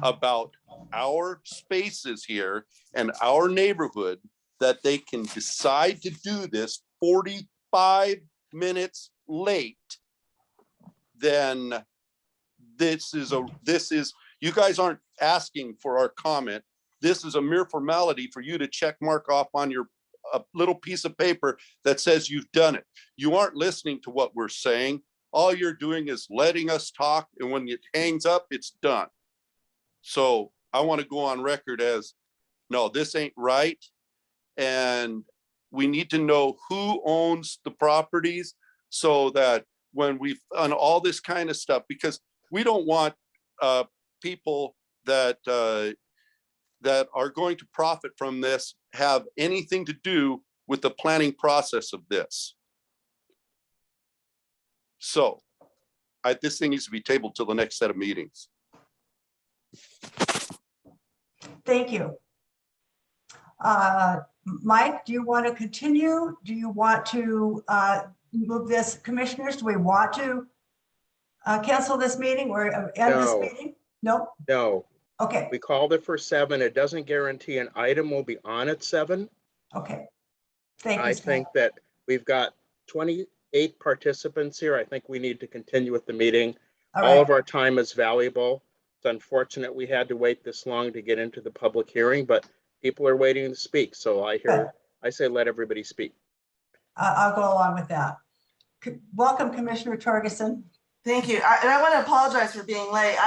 about our spaces here and our neighborhood that they can decide to do this 45 minutes late, then this is, you guys aren't asking for our comment. This is a mere formality for you to check mark off on your little piece of paper that says you've done it. You aren't listening to what we're saying. All you're doing is letting us talk, and when it hangs up, it's done. So I want to go on record as, no, this ain't right. And we need to know who owns the properties so that when we've done all this kind of stuff, because we don't want people that that are going to profit from this have anything to do with the planning process of this. So this thing needs to be tabled till the next set of meetings. Thank you. Mike, do you want to continue? Do you want to move this? Commissioners, do we want to cancel this meeting or end this meeting? No? No. Okay. We called it for 7. It doesn't guarantee an item will be on at 7. Okay. Thank you, I Scott. think that we've got 28 participants here. I think we need to continue with the meeting. All of our time is valuable. It's unfortunate we had to wait this long to get into the public hearing, but people are waiting to speak. So I say let everybody speak. I'll go along with that. Welcome, Commissioner Torgerson. Thank you. And I want to apologize for being late.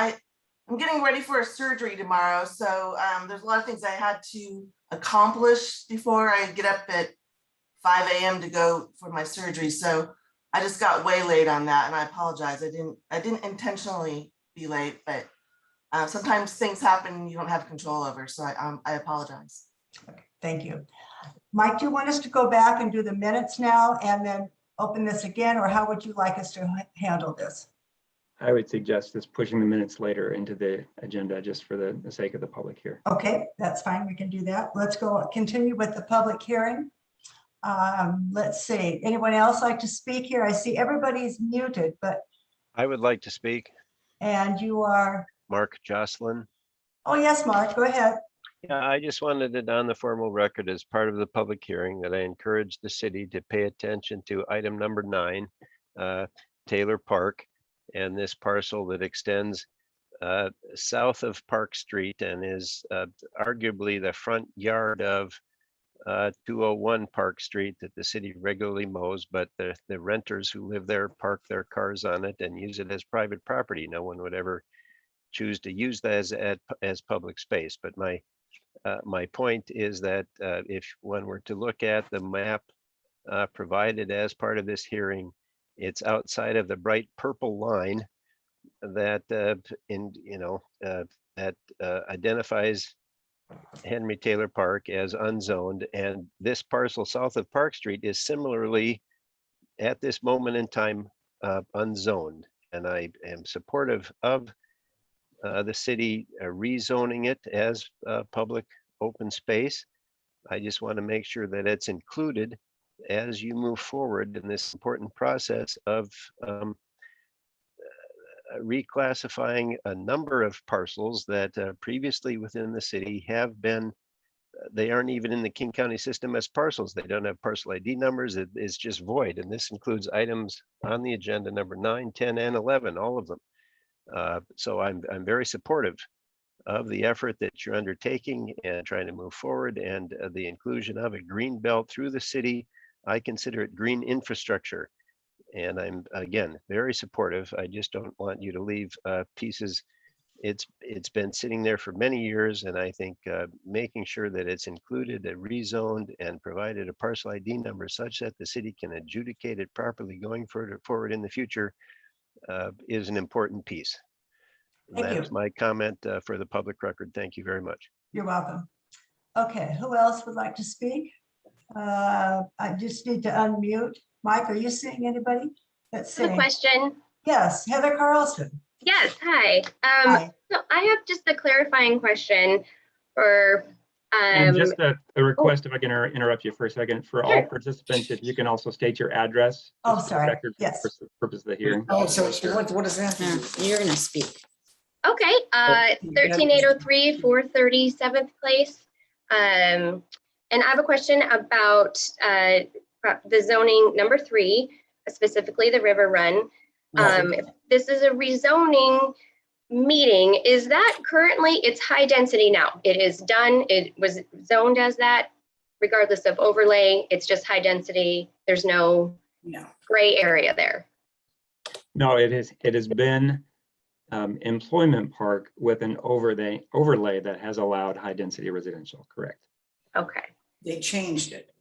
I'm getting ready for a surgery tomorrow. So there's a lot of things I had to accomplish before I get up at 5 a.m. to go for my surgery. So I just got way late on that, and I apologize. I didn't intentionally be late, but sometimes things happen you don't have control over. So I apologize. Okay, thank you. Mike, do you want us to go back and do the minutes now and then open this again, or how would you like us to handle this? I would suggest just pushing the minutes later into the agenda just for the sake of the public here. Okay, that's fine. We can do that. Let's go continue with the public hearing. Let's see. Anyone else like to speak here? I see everybody's muted, but. I would like to speak. And you are? Mark Jocelyn. Oh, yes, Mark, go ahead. Yeah, I just wanted it on the formal record as part of the public hearing that I encourage the city to pay attention to item number 9, Taylor Park, and this parcel that extends south of Park Street and is arguably the front yard of 201 Park Street that the city regularly mows, but the renters who live there park their cars on it and use it as private property. No one would ever choose to use that as public space. But my point is that if one were to look at the map provided as part of this hearing, it's outside of the bright purple line that identifies Henry Taylor Park as unzoned, and this parcel south of Park Street is similarly at this moment in time unzoned. And I am supportive of the city rezoning it as public open space. I just want to make sure that it's included as you move forward in this important process of reclassifying a number of parcels that previously within the city have been, they aren't even in the King County system as parcels. They don't have parcel ID numbers. It is just void. And this includes items on the agenda number 9, 10, and 11, all of them. So I'm very supportive of the effort that you're undertaking and trying to move forward, and the inclusion of a green belt through the city. I consider it green infrastructure. And I'm, again, very supportive. I just don't want you to leave pieces. It's been sitting there for many years, and I think making sure that it's included, rezoned, and provided a parcel ID number such that the city can adjudicate it properly going forward in the future is an important piece. Thank you. That's my comment for the public record. Thank you very much. You're welcome. Okay, who else would like to speak? I just need to unmute. Mike, are you seeing anybody? Let's see. A question. Yes, Heather Carlson. Yes, hi. Hi. So I have just a clarifying question for And just a request, if I can interrupt you for a second, for all Sure. participants, if you can also state your address. Oh, just for the sorry. record, Yes. For the purpose of the hearing. Oh, so what is that? You're gonna speak. Okay, 13803 437th Place. And I have a question about the zoning number 3, specifically the River Run. If this is a rezoning meeting, is that currently, it's high density now? It is done, it was zoned as that, regardless of overlay, it's just high density. There's no gray area there. No, it has been employment park with an overlay that has allowed high density residential, correct? Okay. They changed it.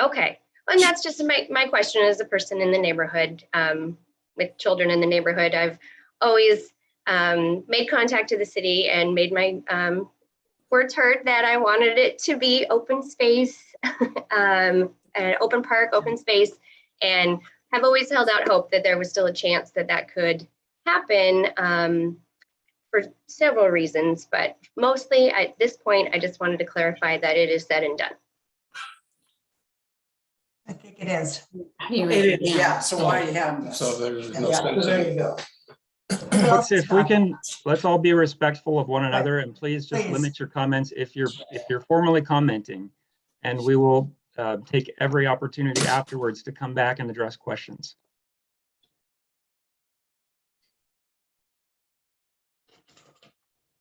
Okay, and that's just my question as a person in the neighborhood, with children in the neighborhood. I've always made contact to the city and made my words heard that I wanted it to be open space, an open park, open space, and have always held out hope that there was still a chance that that could happen for several reasons, but mostly at this point, I just wanted to clarify that it is said and done. I think it is. It is, yeah, so why do you have this? So there's no Yeah, sense. there you go. Folks, if we can, let's all be respectful of one another, and please just Please. limit your comments if you're formally commenting, and we will take every opportunity afterwards to come back and address questions.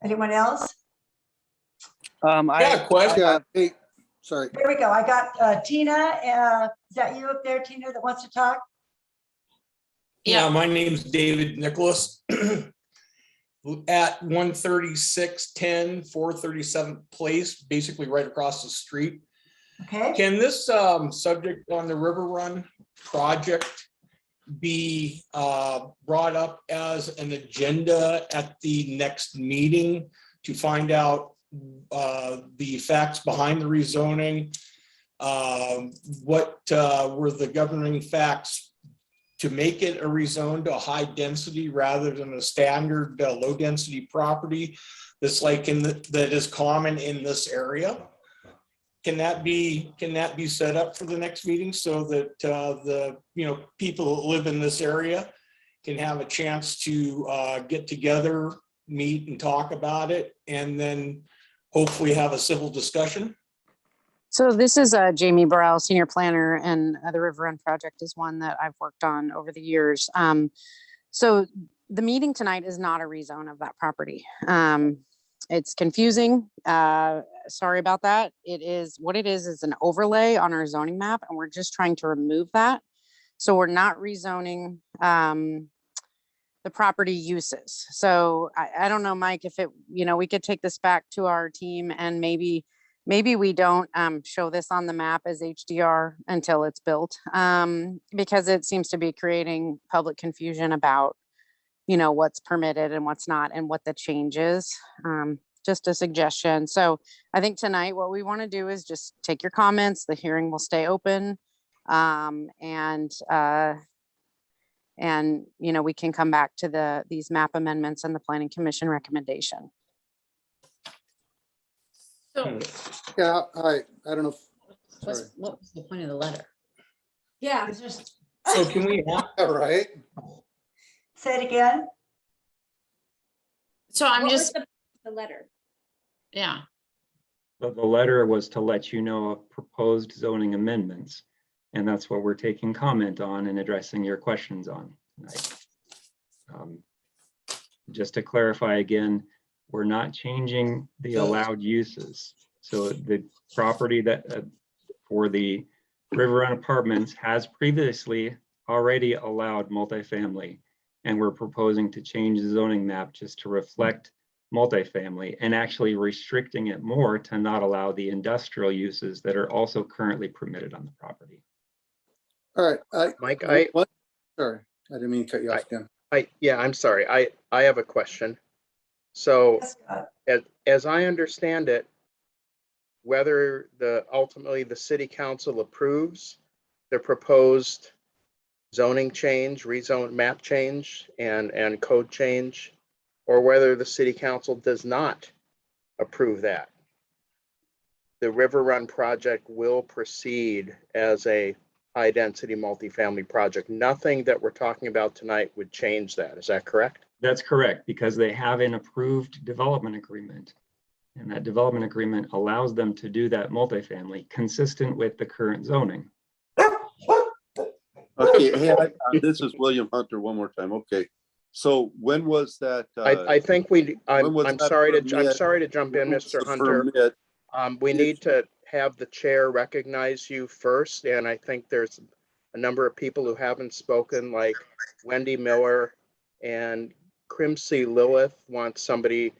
Anyone else? I got a question. Yeah, hey, sorry. Here we go. I got Tina. Is that you up there, Tina, that wants to talk? Yeah, my name's David Nicholas. At 13610 437th Place, basically right across the street. Okay. Can this subject on the River Run project be brought up as an agenda at the next meeting to find out the facts behind the rezoning? What were the governing facts to make it a rezone to a high density rather than a standard low density property that's like that is common in this area? Can that be set up for the next meeting so that the people that live in this area can have a chance to get together, meet and talk about it, and then hopefully have a civil discussion? So this is Jamie Burrell, senior planner, and the River Run project is one that I've worked on over the years. So the meeting tonight is not a rezone of that property. It's confusing. Sorry about that. It is what it is an overlay on our zoning map, and we're just trying to remove that. So we're not rezoning the property uses. So I don't know, Mike, if it, we could take this back to our team and maybe we don't show this on the map as HDR until it's built, because it seems to be creating public confusion about, what's permitted and what's not and what the change is. Just a suggestion. So I think tonight what we want to do is just take your comments. The hearing will stay open, and we can come back to these map amendments and the Planning Commission recommendation. So Yeah, I don't know. what Sorry. was the point of the letter? Yeah. It's just, So can we All right. say it again. So I'm What was just, the letter? yeah. But the letter was to let you know of proposed zoning amendments, and that's what we're taking comment on and addressing your questions on tonight. just to clarify again, we're not changing the allowed uses. So the property that for the River Run Apartments has previously already allowed multifamily, and we're proposing to change the zoning map just to reflect multifamily and actually restricting it more to not allow the industrial uses that are also currently permitted on the property. All right, Mike, sorry, I didn't mean to cut you off again. yeah, I'm sorry. I have a question. So as I understand it, whether ultimately the city council approves the proposed zoning change, rezone map change and code change, or whether the city council does not approve that, the River Run project will proceed as a high density multifamily project. Nothing that we're talking about tonight would change that. Is that correct? That's correct, because they have an approved development agreement. And that development agreement allows them to do that multifamily consistent with the current zoning. Okay, hey, this is William Hunter one more time. Okay, so when was that? I think I'm sorry to jump in, Mr. Hunter. We need to have the chair recognize you first, and I think there's a number of people who haven't spoken, like Wendy Miller and Crimsey Lilith wants somebody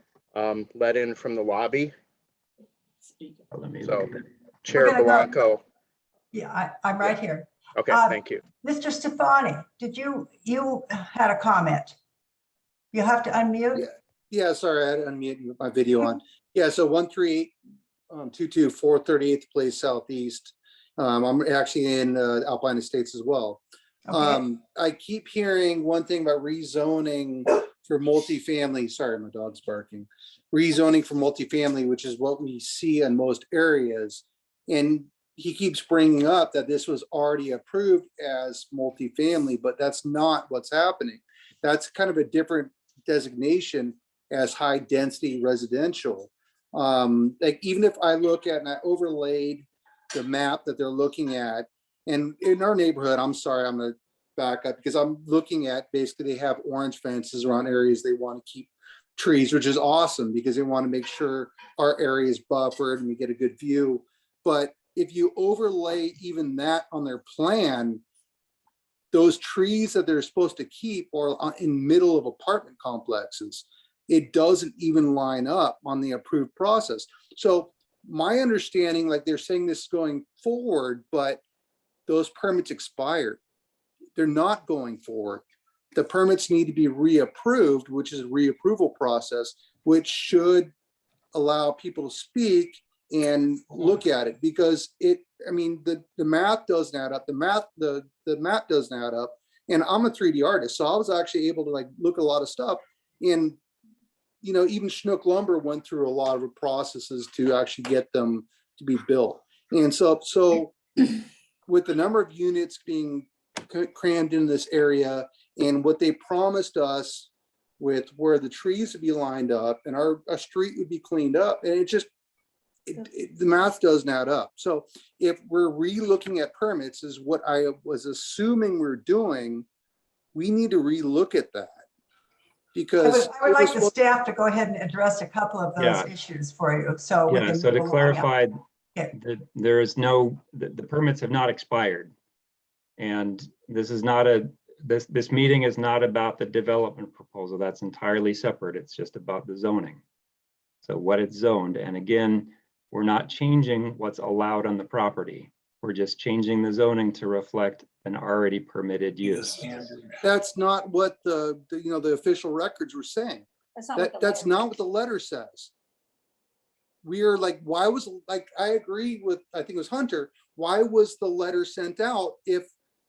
let in from the lobby. So Chair Blanco. Yeah, I'm right here. Okay, thank you. Mr. Stefani, you had a comment? You have to unmute? Yeah, sorry, I had to unmute my video on. Yeah, so 13822 438th Place Southeast. I'm actually in Alpine Estates as well. Okay. I keep hearing one thing about rezoning for multifamily. Sorry, my dog's barking. Rezoning for multifamily, which is what we see in most areas. And he keeps bringing up that this was already approved as multifamily, but that's not what's happening. That's kind of a different designation as high density residential. Like even if I look at and I overlaid the map that they're looking at, and in our neighborhood, I'm sorry, I'm gonna back up because I'm looking at basically they have orange fences around areas they want to keep trees, which is awesome because they want to make sure our area is buffered and we get a good view. But if you overlay even that on their plan, those trees that they're supposed to keep are in middle of apartment complexes. It doesn't even line up on the approved process. So my understanding, like they're saying this going forward, but those permits expired. They're not going forward. The permits need to be reapproved, which is a reapproval process, which should allow people to speak and look at it because the math doesn't add up. The map doesn't add up. And I'm a 3D artist, so I was actually able to like look at a lot of stuff. And even Chinook Lumber went through a lot of processes to actually get them to be built. And so with the number of units being crammed in this area and what they promised us with where the trees would be lined up and our street would be cleaned up, and the math doesn't add up. So if we're re-looking at permits is what I was assuming we're doing, we need to re-look at that. Because I would like the staff to go ahead and address a couple of those issues for you. So we can so to clarify, there is the permits have not expired. And this is not this meeting is not about the development proposal. That's entirely separate. It's just about the zoning. So what it's zoned. And again, we're not changing what's allowed on the property. We're just changing the zoning to reflect an already permitted use. That's not what the official records were saying. That's not what the letter says. We are like, why was, like, I agree with, I think it was Hunter, why was the letter sent out if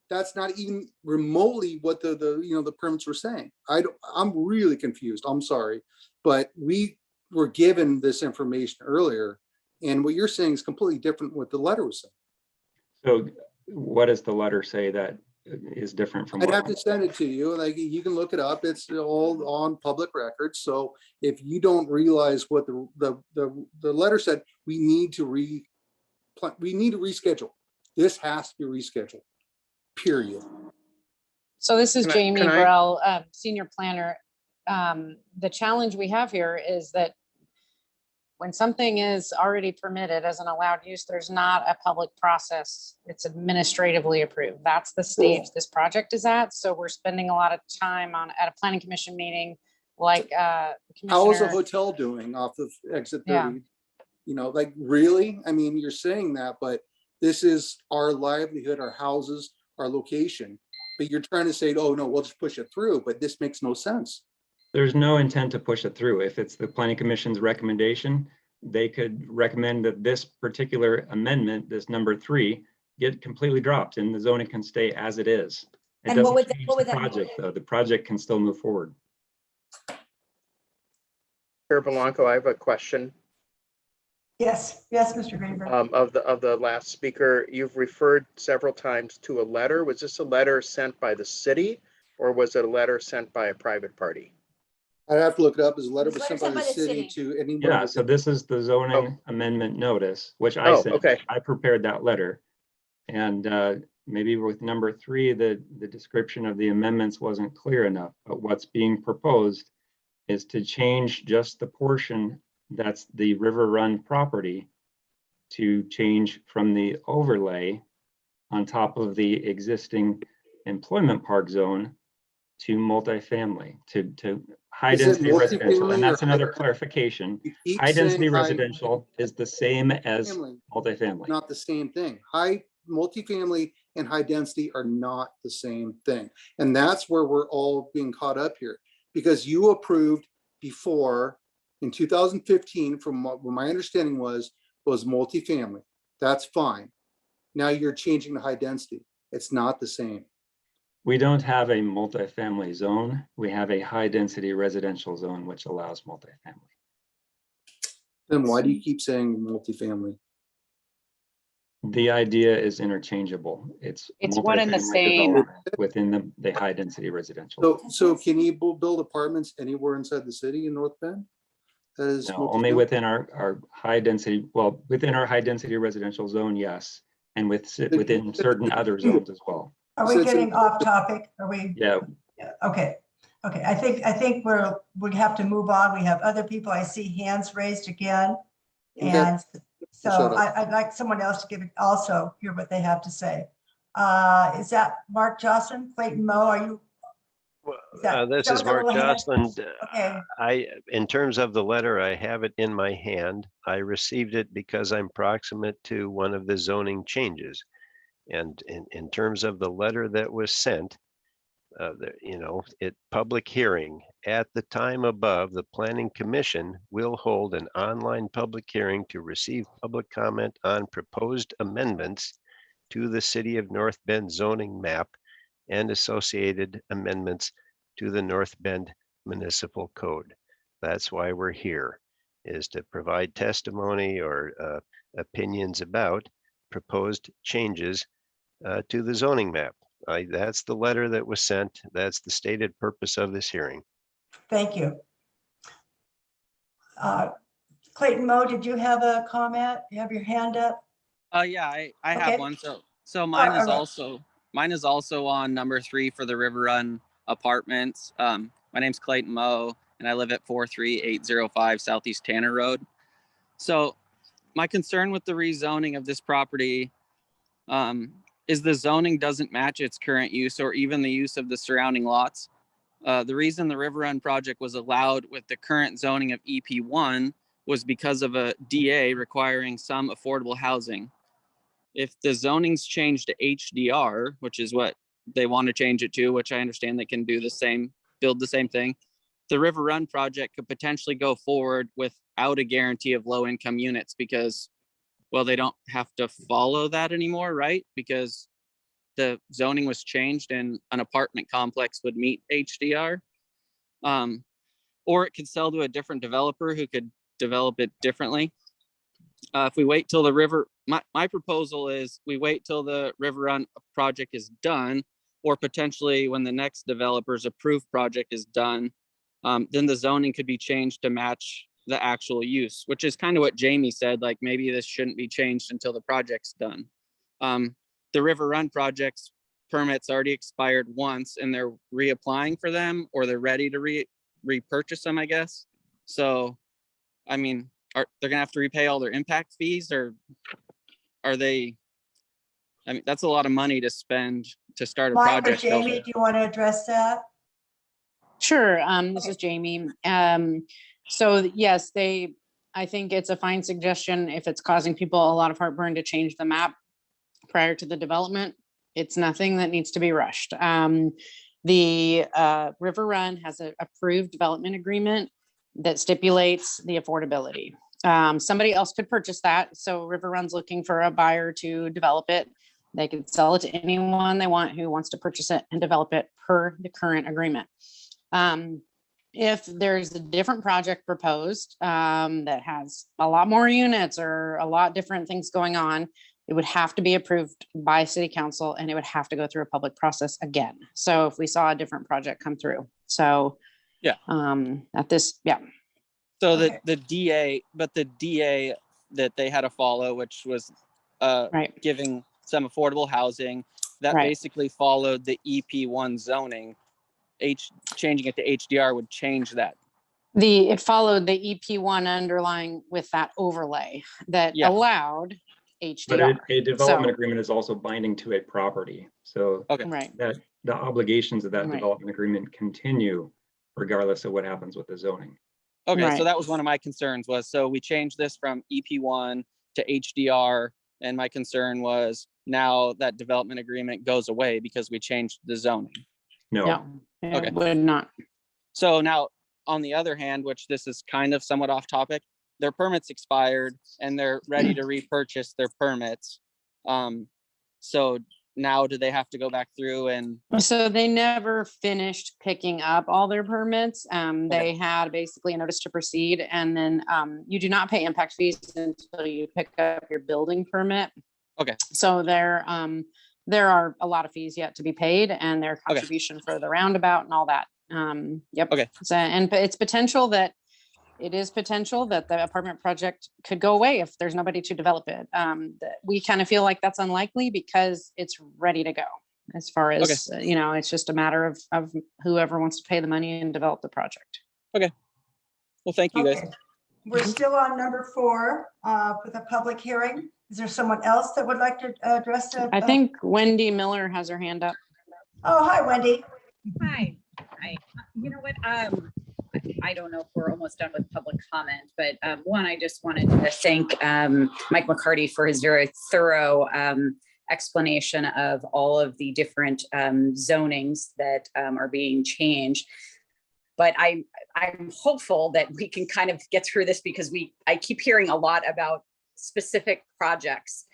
that's not even remotely what the permits were saying? I'm really confused. I'm sorry, but we were given this information earlier, and what you're saying is completely different what the letter was saying. So what does the letter say that is different from? I'd have to send it to you. Like, you can look it up. It's all on public records. So if you don't realize what the letter said, we need to reschedule. This has to be rescheduled. Period. So this is Jamie Burrell, senior planner. the challenge we have here is that when something is already permitted as an allowed use, there's not a public process. It's administratively approved. That's the stage this project is at. So we're spending a lot of time at a planning commission meeting, like How is a Commissioner. hotel doing off of exit 30? Yeah. You know, like really? I mean, you're saying that, but this is our livelihood, our houses, our location. But you're trying to say, oh no, we'll just push it through, but this makes no sense. There's no intent to push it through. If it's the planning commission's recommendation, they could recommend that this particular amendment, this number 3, get completely dropped and the zoning can stay as it is. It And what doesn't would change that the project though. The project can still move forward. Chair Belanco, I have a question. Yes, Mr. Greenberg. Of the last speaker, you've referred several times to a letter. Was this a letter sent by the city or was it a letter sent by a private party? I'd have to look it up. As a letter It's was sent by the city to anyone. Yeah, so this is the zoning amendment notice, which I sent. Okay. I prepared that letter. And maybe with number 3, the description of the amendments wasn't clear enough, but what's being proposed is to change just the portion that's the River Run property to change from the overlay on top of the existing employment park zone to multifamily, to high Is it density residential. multifamily And that's or another high- clarification. You keep High density saying high residential is the same as family, multifamily. not the same thing. High multifamily and high density are not the same thing. And that's where we're all being caught up here. Because you approved before in 2015, from what my understanding was multifamily. That's fine. Now you're changing to high density. It's not the same. We don't have a multifamily zone. We have a high density residential zone, which allows multifamily. Then why do you keep saying multifamily? The idea is interchangeable. It's one and the multifamily same. development within the high density residential. So can you build apartments anywhere inside the city in North Bend? That is No, only multifamily? within our high density, well, within our high density residential zone, yes. And within certain other zones as well. Are we getting off topic? Are we? Yeah. Okay. I think we have to move on. We have other people. I see hands raised again. And so I'd like someone else to also hear what they have to say. Is that Mark Jocelyn, Clayton Moe? Are you? This is Mark Jocelyn. Okay. In terms of the letter, I have it in my hand. I received it because I'm proximate to one of the zoning changes. And in terms of the letter that was sent, public hearing at the time above, the Planning Commission will hold an online public hearing to receive public comment on proposed amendments to the City of North Bend zoning map and associated amendments to the North Bend Municipal Code. That's why we're here, is to provide testimony or opinions about proposed changes to the zoning map. That's the letter that was sent. That's the stated purpose of this hearing. Thank you. Clayton Moe, did you have a comment? You have your hand up? Yeah, I have one. So mine is also on number 3 for the River Run Apartments. My name's Clayton Moe, and I live at 43805 Southeast Tanner Road. So my concern with the rezoning of this property is the zoning doesn't match its current use or even the use of the surrounding lots. The reason the River Run project was allowed with the current zoning of EP1 was because of a DA requiring some affordable housing. If the zoning's changed to HDR, which is what they want to change it to, which I understand they can do the same, build the same thing, the River Run project could potentially go forward without a guarantee of low income units because, well, they don't have to follow that anymore, right? Because the zoning was changed and an apartment complex would meet HDR. Or it could sell to a different developer who could develop it differently. If we wait till the river, my proposal is we wait till the River Run project is done, or potentially when the next developer's approved project is done, then the zoning could be changed to match the actual use, which is kind of what Jamie said, like maybe this shouldn't be changed until the project's done. The River Run project's permits already expired once and they're reapplying for them, or they're ready to repurchase them, I guess. So, I mean, they're gonna have to repay all their impact fees, or are they? I mean, that's a lot of money to spend to start a Mike or project. Jamie, do you want to address that? Sure. This is Jamie. So yes, I think it's a fine suggestion if it's causing people a lot of heartburn to change the map prior to the development. It's nothing that needs to be rushed. The River Run has an approved development agreement that stipulates the affordability. Somebody else could purchase that. So River Run's looking for a buyer to develop it. They could sell it to anyone they want who wants to purchase it and develop it per the current agreement. If there's a different project proposed that has a lot more units or a lot different things going on, it would have to be approved by city council and it would have to go through a public process again. So if we saw a different project come through. So yeah, at this, yeah. So the DA that they had to follow, which was giving some affordable housing, that basically followed the EP1 zoning. Changing it to HDR would change that. It followed the EP1 underlying with that overlay that allowed HDR. But a development agreement is also binding to a property. So that the obligations of that development agreement continue regardless of what happens with the zoning. Okay, so that was one of my concerns so we changed this from EP1 to HDR, and my concern was now that development agreement goes away because we changed the zoning. No. Okay. Would not. So now, on the other hand, which this is kind of somewhat off topic, their permits expired and they're ready to repurchase their permits. So now do they have to go back through and? So they never finished picking up all their permits. They had basically a notice to proceed, and then you do not pay impact fees until you pick up your building permit. Okay. So there are a lot of fees yet to be paid, and their contribution for the roundabout and all that. Yep. Okay. So, and it's potential that the apartment project could go away if there's nobody to develop it. We kind of feel like that's unlikely because it's ready to go. As far as it's just a matter of whoever wants to pay the money and develop the project. Okay. Well, thank you guys. We're still on number 4 with a public hearing. Is there someone else that would like to address it? I think Wendy Miller has her hand up. Oh, hi, Wendy. Hi. You know what? I don't know if we're almost done with public comment, but one, I just wanted to thank Mike McCarty for his very thorough explanation of all of the different zonings that are being changed. But I'm hopeful that we can kind of get through this because I keep hearing a lot about specific projects,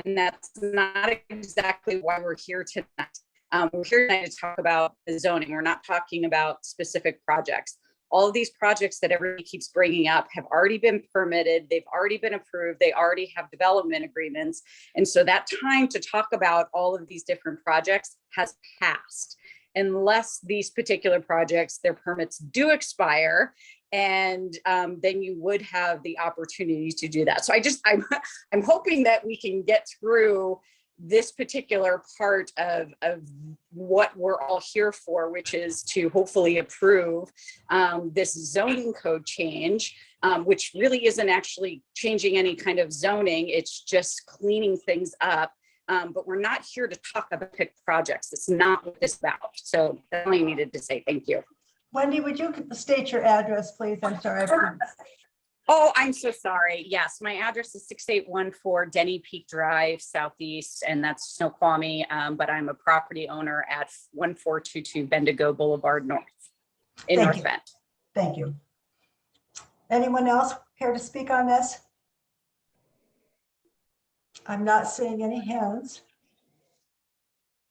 and that's not exactly why we're here tonight. We're here tonight to talk about the zoning. We're not talking about specific projects. All of these projects that everybody keeps bringing up have already been permitted. They've already been approved. They already have development agreements. And so that time to talk about all of these different projects has passed, unless these particular projects, their permits do expire. And then you would have the opportunity to do that. So I'm hoping that we can get through this particular part of what we're all here for, which is to hopefully approve this zoning code change, which really isn't actually changing any kind of zoning. It's just cleaning things up. But we're not here to talk about pick projects. It's not what this is about. So that's all I needed to say. Thank you. Wendy, would you state your address, please? I'm sorry. Oh, I'm so sorry. Yes, my address is 6814 Denny Peak Drive, Southeast, and that's Snoqualmie. But I'm a property owner at 1422 Bendigo Boulevard North in North Bend. Thank you. Anyone else care to speak on this? I'm not seeing any hands.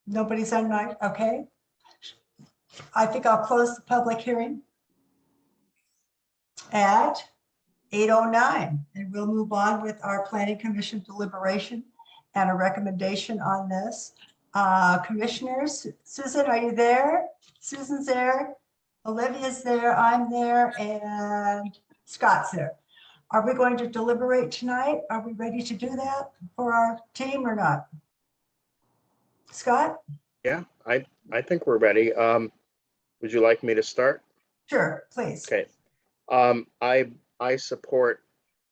Nobody's on mic. Okay. I think I'll close the public hearing at 8:09, and we'll move on with our Planning Commission deliberation and a recommendation on this. Commissioners, Susan, are you there? Susan's there. Olivia's there. I'm there, and Scott's there. Are we going to deliberate tonight? Are we ready to do that for our team or not? Scott? Yeah, I think we're ready. Would you like me to start? Sure, please. Okay. I support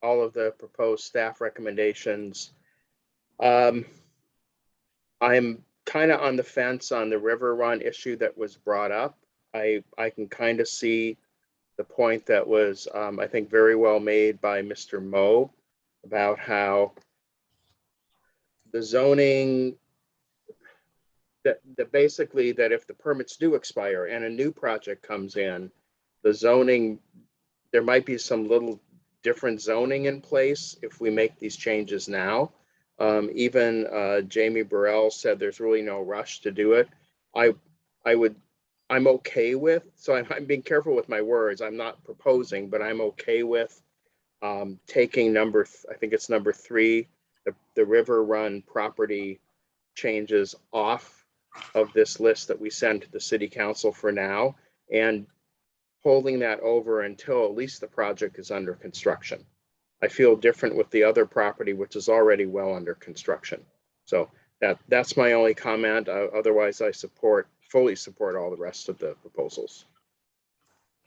all of the proposed staff recommendations. I'm kind of on the fence on the river run issue that was brought up. I can kind of see the point that was, I think, very well made by Mr. Moe about how the zoning, that basically that if the permits do expire and a new project comes in, the zoning, there might be some little different zoning in place if we make these changes now. Even Jamie Burrell said there's really no rush to do it. I'm okay with, so I'm being careful with my words. I'm not proposing, but I'm okay with taking I think it's number 3, the river run property changes off of this list that we send to the city council for now, and holding that over until at least the project is under construction. I feel different with the other property, which is already well under construction. So that's my only comment. Otherwise, I fully support all the rest of the proposals.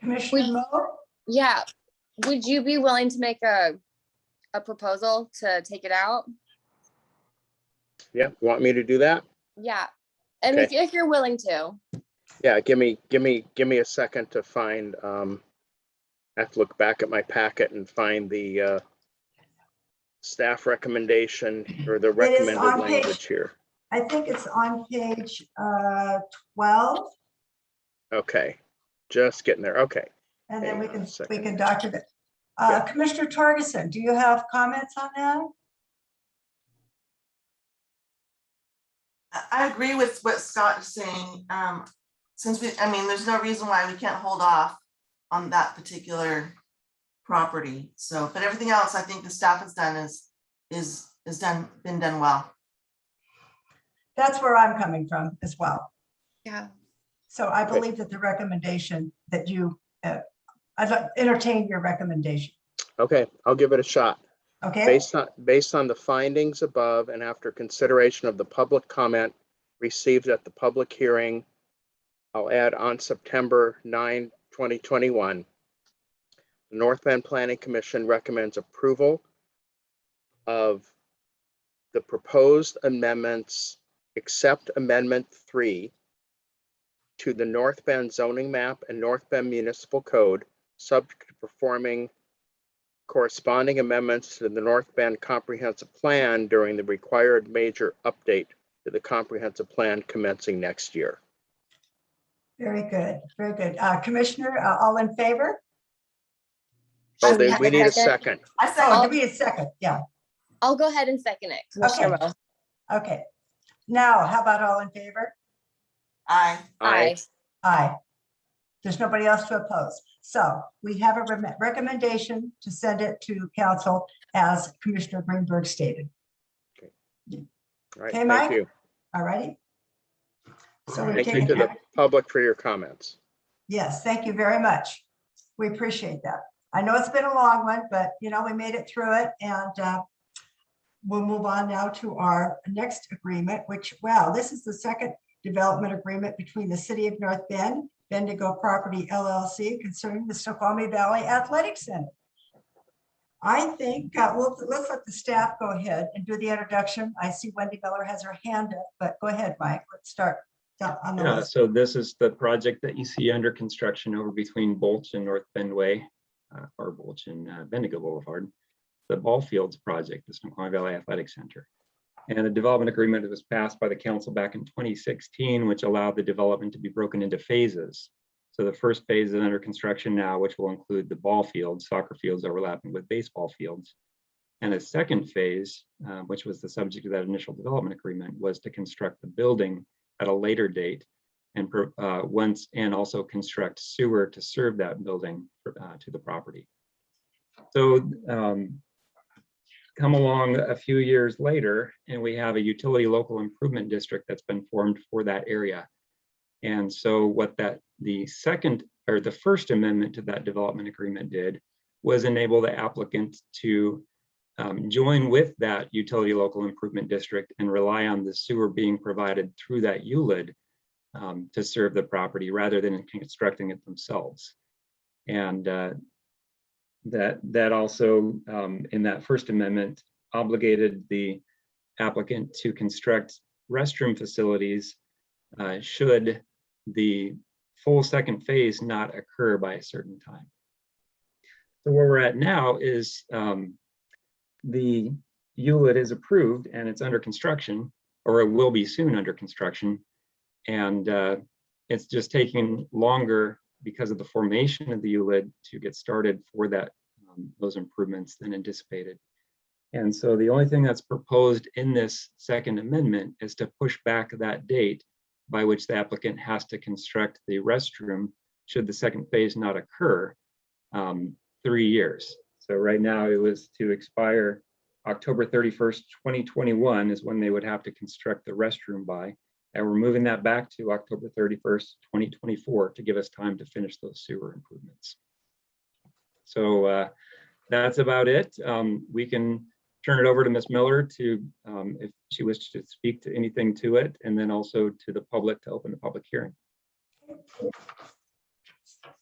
Commissioner Moe? Yeah, would you be willing to make a proposal to take it out? Yeah, want me to do that? Yeah, and Okay. if you're willing to. Yeah, give me a second to find. I have to look back at my packet and find the staff recommendation or the recommended language here. I think it's on page 12. Okay, just getting there. Okay. And then Hang on a we second. can document. Yeah. Commissioner Torgerson, do you have comments on that? I agree with what Scott is saying. There's no reason why we can't hold off on that particular property. So, but everything else, I think the staff has done been done well. That's where I'm coming from as well. Yeah. So I believe that the recommendation that you, I'd entertain your recommendation. Okay, I'll give it a shot. Okay. Based on the findings above and after consideration of the public comment received at the public hearing, I'll add on September 9, 2021. The North Bend Planning Commission recommends approval of the proposed amendments, except Amendment 3 to the North Bend zoning map and North Bend Municipal Code, subject to performing corresponding amendments to the North Bend Comprehensive Plan during the required major update to the comprehensive plan commencing next year. Very good, very good. Commissioner, all in favor? Oh, we need a second. Oh, give me a second, yeah. I'll go ahead and second it, Commissioner Okay. Will. Okay. Now, how about all in favor? Aye. Aye. Aye. There's nobody else to oppose. So we have a recommendation to send it to council as Commissioner Greenberg stated. Okay. All right, Okay, Mike? thank you. All righty. So we're Thank you taking to the public for your comments. Yes, thank you very much. We appreciate that. I know it's been a long one, but we made it through it, and we'll move on now to our next agreement, which, wow, this is the second development agreement between the City of North Bend, Bendigo Property LLC concerning the Snoqualmie Valley Athletic Center. I think let's let the staff go ahead and do the introduction. I see Wendy Miller has her hand up, but go ahead, Mike. Let's start on the list. So this is the project that you see under construction over between Bolch and North Bend Way, or Bolch and Bendigo Boulevard. The ball fields project, the Snoqualmie Valley Athletic Center. And a development agreement that was passed by the council back in 2016, which allowed the development to be broken into phases. So the first phase is under construction now, which will include the ball fields, soccer fields overlapping with baseball fields. And a second phase, which was the subject of that initial development agreement, was to construct the building at a later date and also construct sewer to serve that building to the property. So come along a few years later, and we have a utility local improvement district that's been formed for that area. And so what the first amendment to that development agreement did was enable the applicant to join with that utility local improvement district and rely on the sewer being provided through that ULID to serve the property rather than constructing it themselves. And that also, in that First Amendment, obligated the applicant to construct restroom facilities should the full second phase not occur by a certain time. So where we're at now is the ULIT is approved and it's under construction, or it will be soon under construction. And it's just taking longer because of the formation of the ULIT to get started for that those improvements than anticipated. And so the only thing that's proposed in this Second Amendment is to push back that date by which the applicant has to construct the restroom should the second phase not occur, 3 years. So right now it was to expire October 31st, 2021 is when they would have to construct the restroom by. And we're moving that back to October 31st, 2024 to give us time to finish those sewer improvements. So that's about it. We can turn it over to Ms. Miller to, if she wishes to speak to anything to it, and then also to the public to open the public hearing.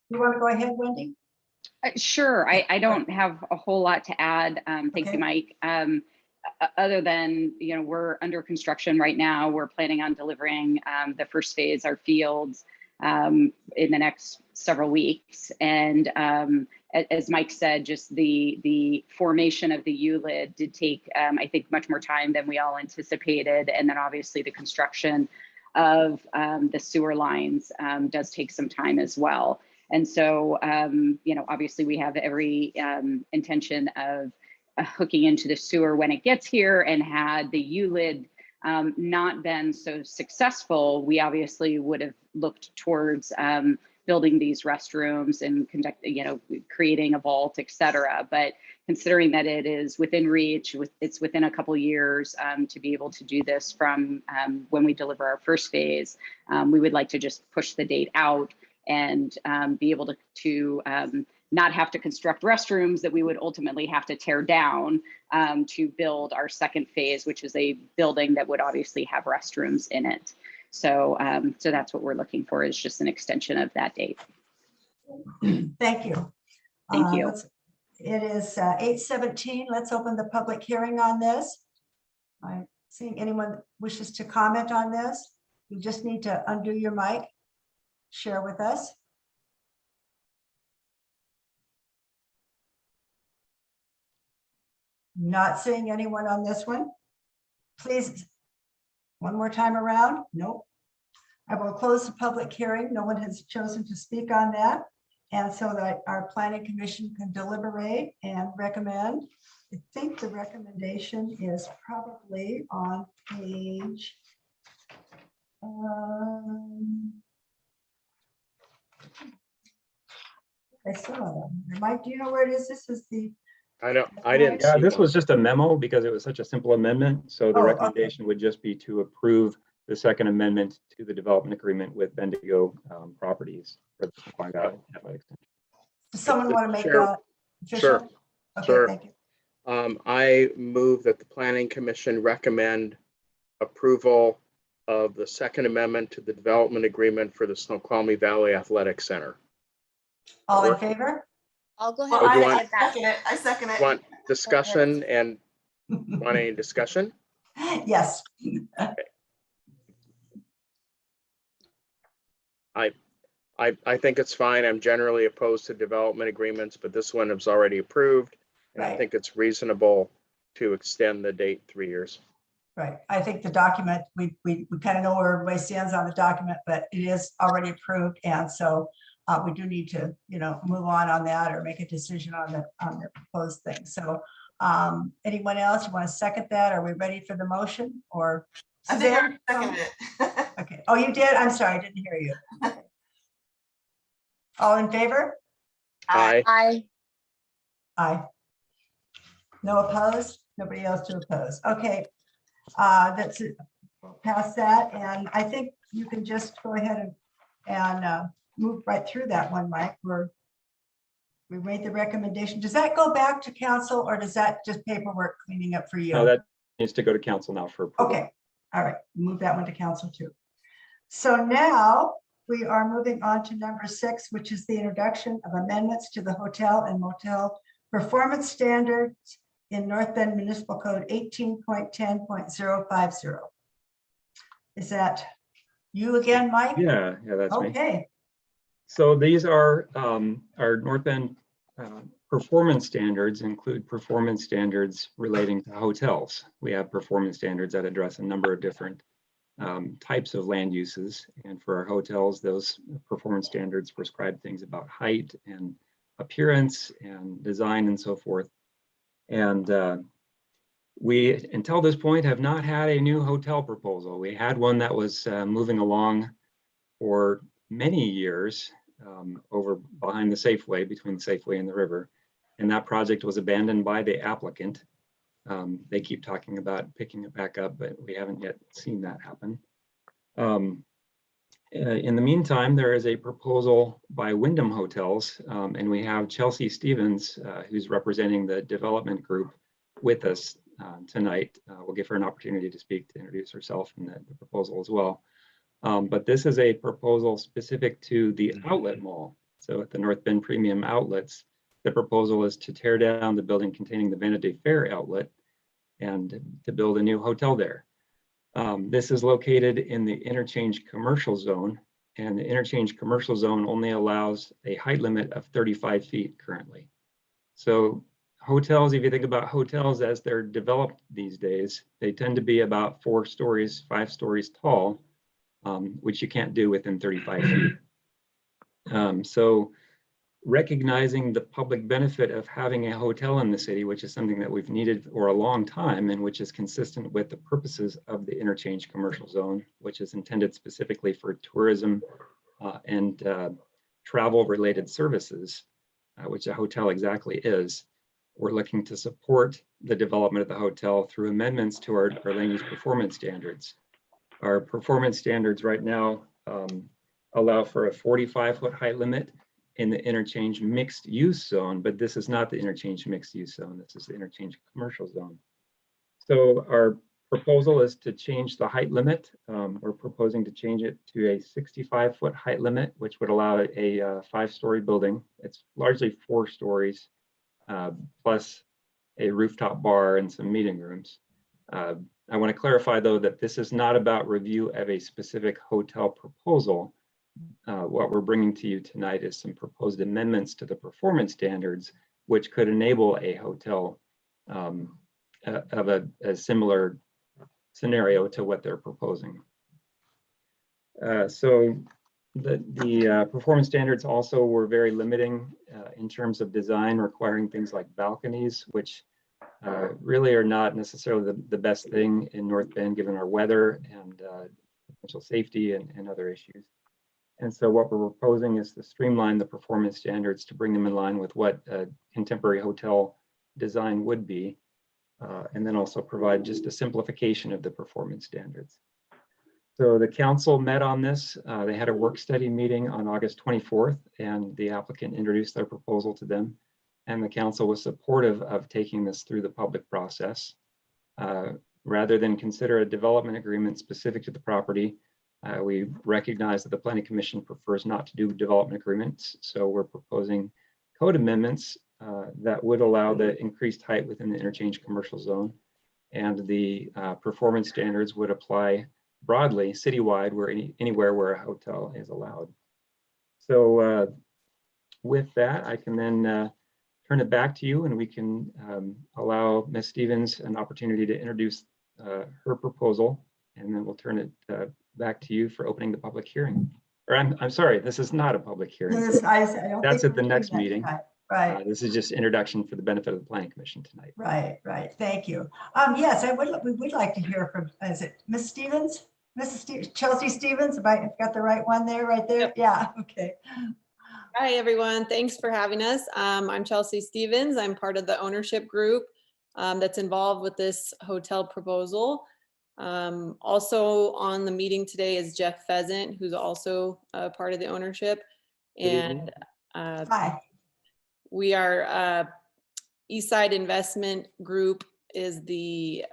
You want to go ahead, Wendy? Sure. I don't have a whole lot to add. Thank you, Mike. Other than, you know, we're under construction right now. We're planning on delivering the first phase, our fields, in the next several weeks. And as Mike said, just the formation of the ULID did take, I think, much more time than we all anticipated. And then obviously the construction of the sewer lines does take some time as well. And so, you know, obviously we have every intention of hooking into the sewer when it gets here, and had the ULID not been so successful, we obviously would have looked towards building these restrooms and creating a vault, et cetera. But considering that it is within reach, it's within a couple years to be able to do this from when we deliver our first phase, we would like to just push the date out and be able to not have to construct restrooms that we would ultimately have to tear down to build our second phase, which is a building that would obviously have restrooms in it. So, so that's what we're looking for, is just an extension of that date. Thank you. Thank you. It is 8:17. Let's open the public hearing on this. I'm seeing anyone that wishes to comment on this. You just need to undo your mic, share with us. Not seeing anyone on this one. Please, one more time around. Nope. I will close the public hearing. No one has chosen to speak on that. And so that our planning commission can deliberate and recommend. I think the recommendation is probably on page. I saw it. Mike, do you know where it is? This is the. I didn't. Yeah, see this one. was just a memo because it was such a simple amendment. So the recommendation would just be to approve the Second Amendment to the development agreement with Bendigo Properties for the Snoqualmie Valley Athletic Center. Does someone want to make Sure. that official? Sure. Okay, Sure. thank you. I move that the planning commission recommend approval of the Second Amendment to the development agreement for the Snoqualmie Valley Athletic Center. All in favor? I'll go Oh, ahead do you and want- second that. I second it. Want discussion and want any discussion? Yes. I think it's fine. I'm generally opposed to development agreements, but this one is already approved. And I Right. think it's reasonable to extend the date 3 years. Right. I think the document, we kind of know where everybody stands on the document, but it is already approved. And so we do need to, you know, move on that or make a decision on the proposed thing. So anyone else, you want to second that? Are we ready for the motion, or? I think I Suzanne? seconded it. Okay. Oh, you did? I'm sorry, I didn't hear you. All in favor? Aye. Aye. Aye. No opposed? Nobody else to oppose. Okay. That's it. We'll pass that. And I think you can just go ahead and move right through that one, Mike. We made the recommendation. Does that go back to council, or does that just paperwork cleaning up for you? No, that needs to go to council now for approval. Okay. All right. Move that one to council too. So now we are moving on to number 6, which is the introduction of amendments to the hotel and motel performance standards in North Bend Municipal Code 18.10.050. Is that you again, Mike? Yeah, that's me. Okay. So these are our North Bend performance standards, include performance standards relating to hotels. We have performance standards that address a number of different types of land uses. And for our hotels, those performance standards prescribe things about height and appearance and design and so forth. And we, until this point, have not had a new hotel proposal. We had one that was moving along for many years over behind the Safeway, between the Safeway and the river. And that project was abandoned by the applicant. They keep talking about picking it back up, but we haven't yet seen that happen. In the meantime, there is a proposal by Wyndham Hotels, and we have Chelsea Stevens, who's representing the development group, with us tonight. We'll give her an opportunity to speak, to introduce herself and the proposal as well. But this is a proposal specific to the outlet mall. So at the North Bend Premium Outlets, the proposal is to tear down the building containing the Vanity Fair outlet and to build a new hotel there. This is located in the Interchange Commercial Zone, and the Interchange Commercial Zone only allows a height limit of 35 feet currently. So hotels, if you think about hotels as they're developed these days, they tend to be about 4 stories, 5 stories tall, which you can't do within 35 feet. So recognizing the public benefit of having a hotel in the city, which is something that we've needed for a long time and which is consistent with the purposes of the Interchange Commercial Zone, which is intended specifically for tourism and travel related services, which a hotel exactly is. We're looking to support the development of the hotel through amendments to our land use performance standards. Our performance standards right now allow for a 45-foot height limit in the Interchange Mixed Use Zone, but this is not the Interchange Mixed Use Zone. This is the Interchange Commercial Zone. So our proposal is to change the height limit. We're proposing to change it to a 65-foot height limit, which would allow a 5-story building. It's largely 4 stories, plus a rooftop bar and some meeting rooms. I want to clarify, though, that this is not about review of a specific hotel proposal. What we're bringing to you tonight is some proposed amendments to the performance standards, which could enable a hotel of a similar scenario to what they're proposing. So the performance standards also were very limiting in terms of design, requiring things like balconies, which really are not necessarily the best thing in North Bend, given our weather and potential safety and other issues. And so what we're proposing is to streamline the performance standards to bring them in line with what a contemporary hotel design would be, and then also provide just a simplification of the performance standards. So the council met on this. They had a work study meeting on August 24th, and the applicant introduced their proposal to them. And the council was supportive of taking this through the public process. Rather than consider a development agreement specific to the property, we recognize that the Planning Commission prefers not to do development agreements. So we're proposing code amendments that would allow the increased height within the Interchange Commercial Zone. And the performance standards would apply broadly citywide, where anywhere where a hotel is allowed. So with that, I can then turn it back to you, and we can allow Ms. Stevens an opportunity to introduce her proposal, and then we'll turn it back to you for opening the public hearing. Or I'm sorry, this is not a public hearing. That's at the next meeting. Right. This is just introduction for the benefit of the Planning Commission tonight. Right. Thank you. Yes, we would like to hear from, is it Ms. Stevens? Chelsea Stevens, if I've got the right one there, right there? Yep. Yeah, okay. Hi, everyone. Thanks for having us. I'm Chelsea Stevens. I'm part of the ownership group that's involved with this hotel proposal. Also on the meeting today is Jeff Pheasant, who's also part of the ownership. And hi. We are Eastside Investment Group is the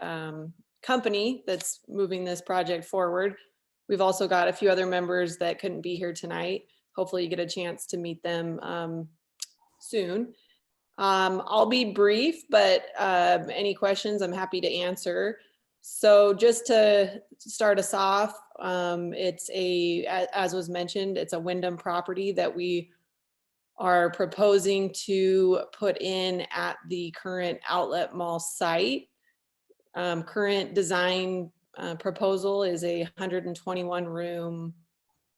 company that's moving this project forward. we've also got a few other members that couldn't be here tonight. Hopefully you get a chance to meet them soon. I'll be brief, but any questions I'm happy to answer. So just to start us off, it's as was mentioned, it's a Wyndham property that we are proposing to put in at the current outlet mall site. Current design proposal is a 121 room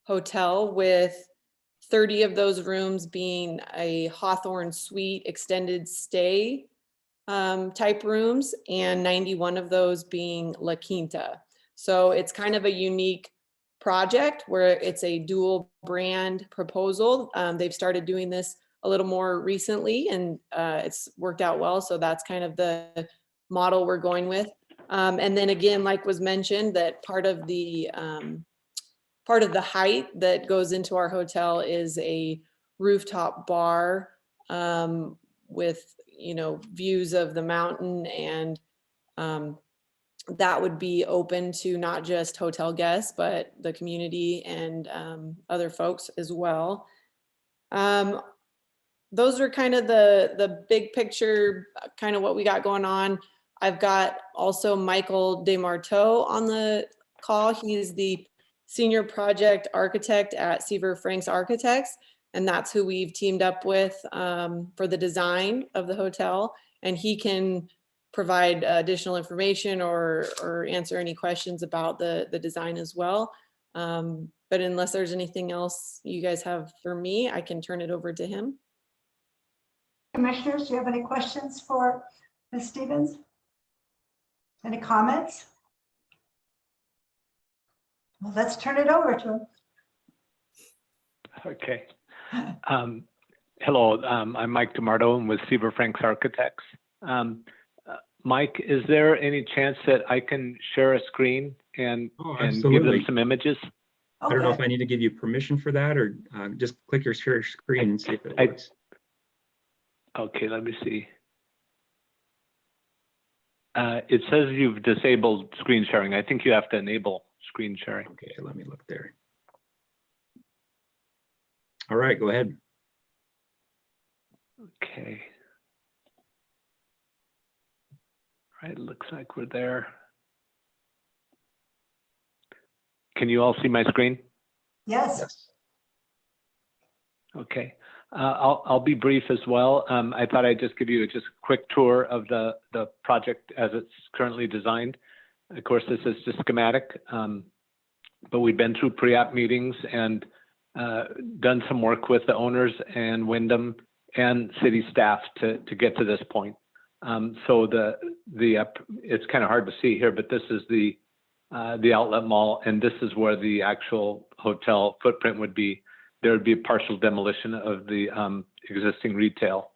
hotel with 30 of those rooms being a Hawthorne suite extended stay type rooms, and 91 of those being La Quinta. So it's kind of a unique project where it's a dual brand proposal. They've started doing this a little more recently, and it's worked out well. So that's kind of the model we're going with. And then again, like was mentioned, that part of the height that goes into our hotel is a rooftop bar with, you know, views of the mountain, and that would be open to not just hotel guests, but the community and other folks as well. Those are kind of the big picture, kind of what we got going on. I've got also Michael DeMarteau on the call. He's the senior project architect at Seaver Franks Architects, and that's who we've teamed up with for the design of the hotel. And he can provide additional information or answer any questions about the design as well. But unless there's anything else you guys have for me, I can turn it over to him. Commissioners, do you have any questions for Ms. Stevens? Any comments? Well, let's turn it over to him. Okay. Hello, I'm Mike DeMarteau. I'm with Seaver Franks Architects. Mike, is there any chance that I can share a screen and give them some images? I don't know if I need to give you permission for that, or just click your share screen and see if it works. Okay, let me see. It says you've disabled screen sharing. I think you have to enable screen sharing. Okay, let me look there. All right, go ahead. Okay. All right, looks like we're there. Can you all see my screen? Yes. Okay. I'll be brief as well. I thought I'd just give you just a quick tour of the project as it's currently designed. Of course, this is just schematic, but we've been through pre-app meetings and done some work with the owners and Wyndham and city staff to get to this point. So it's kind of hard to see here, but this is the outlet mall, and this is where the actual hotel footprint would be. There would be a partial demolition of the existing retail.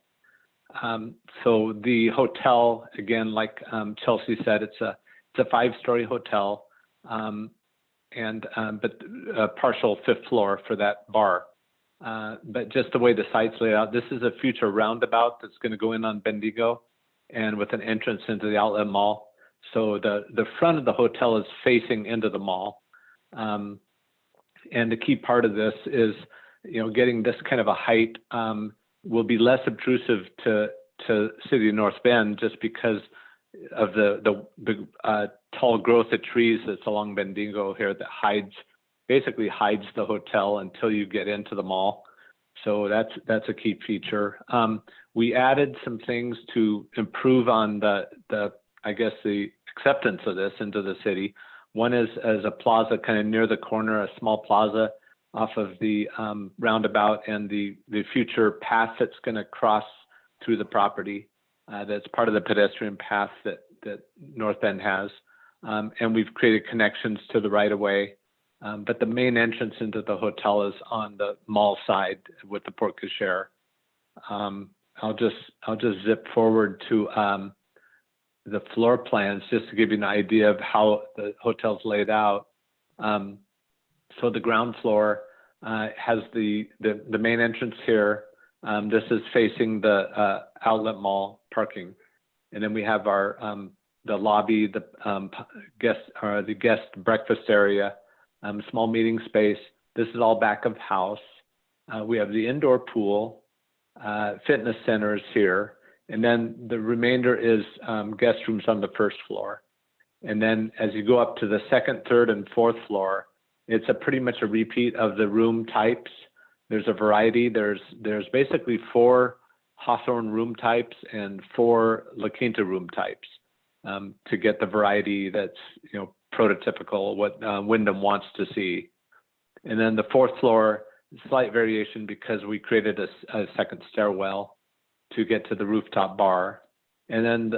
So the hotel, again, like Chelsea said, it's a 5-story hotel, but a partial 5th floor for that bar. But just the way the site's laid out, this is a future roundabout that's going to go in on Bendigo, and with an entrance into the outlet mall. So the front of the hotel is facing into the mall. And the key part of this is, getting this kind of a height will be less obtrusive to City of North Bend, just because of the tall growth of trees that's along Bendigo here that basically hides the hotel until you get into the mall. So that's a key feature. We added some things to improve on the acceptance of this into the city. One is as a plaza kind of near the corner, a small plaza off of the roundabout, and the future path that's going to cross through the property. That's part of the pedestrian path that North Bend has. And we've created connections to the right of way. But the main entrance into the hotel is on the mall side with the porte cochere. I'll just zip forward to the floor plans just to give you an idea of how the hotel's laid out. So the ground floor has the main entrance here. This is facing the outlet mall parking, and then we have our the lobby, the guest breakfast area, small meeting space. This is all back of house. We have the indoor pool, fitness centers here, and then the remainder is guest rooms on the first floor. And then as you go up to the second, third, and fourth floor, it's pretty much a repeat of the room types. There's a variety. There's basically 4 Hawthorne room types and 4 La Quinta room types to get the variety that's, you know, prototypical, what Wyndham wants to see. And then the fourth floor, slight variation because we created a second stairwell to get to the rooftop bar. And then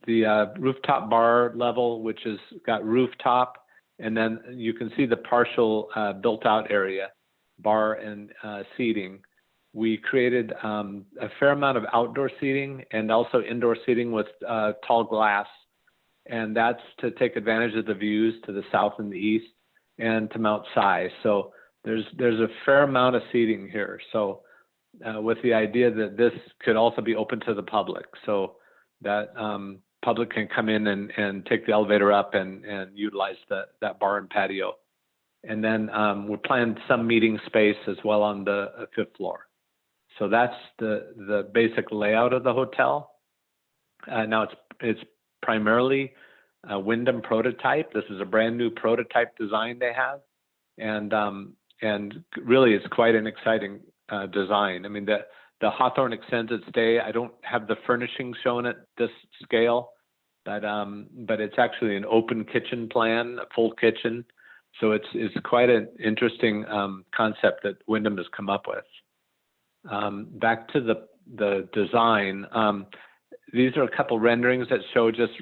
the rooftop bar level, which has got rooftop, and then you can see the partial built out area, bar and seating. We created a fair amount of outdoor seating and also indoor seating with tall glass. And that's to take advantage of the views to the south and the east and to Mount Si. So there's a fair amount of seating here. So with the idea that this could also be open to the public, so that public can come in and take the elevator up and utilize that bar and patio. And then we're planning some meeting space as well on the 5th floor. So that's the basic layout of the hotel. Now it's primarily a Wyndham prototype. This is a brand new prototype design they have, and really it's quite an exciting design. I mean, the Hawthorne extends its stay. I don't have the furnishings shown at this scale, but it's actually an open kitchen plan, a full kitchen. So it's quite an interesting concept that Wyndham has come up with. Back to the design. These are a couple renderings that show just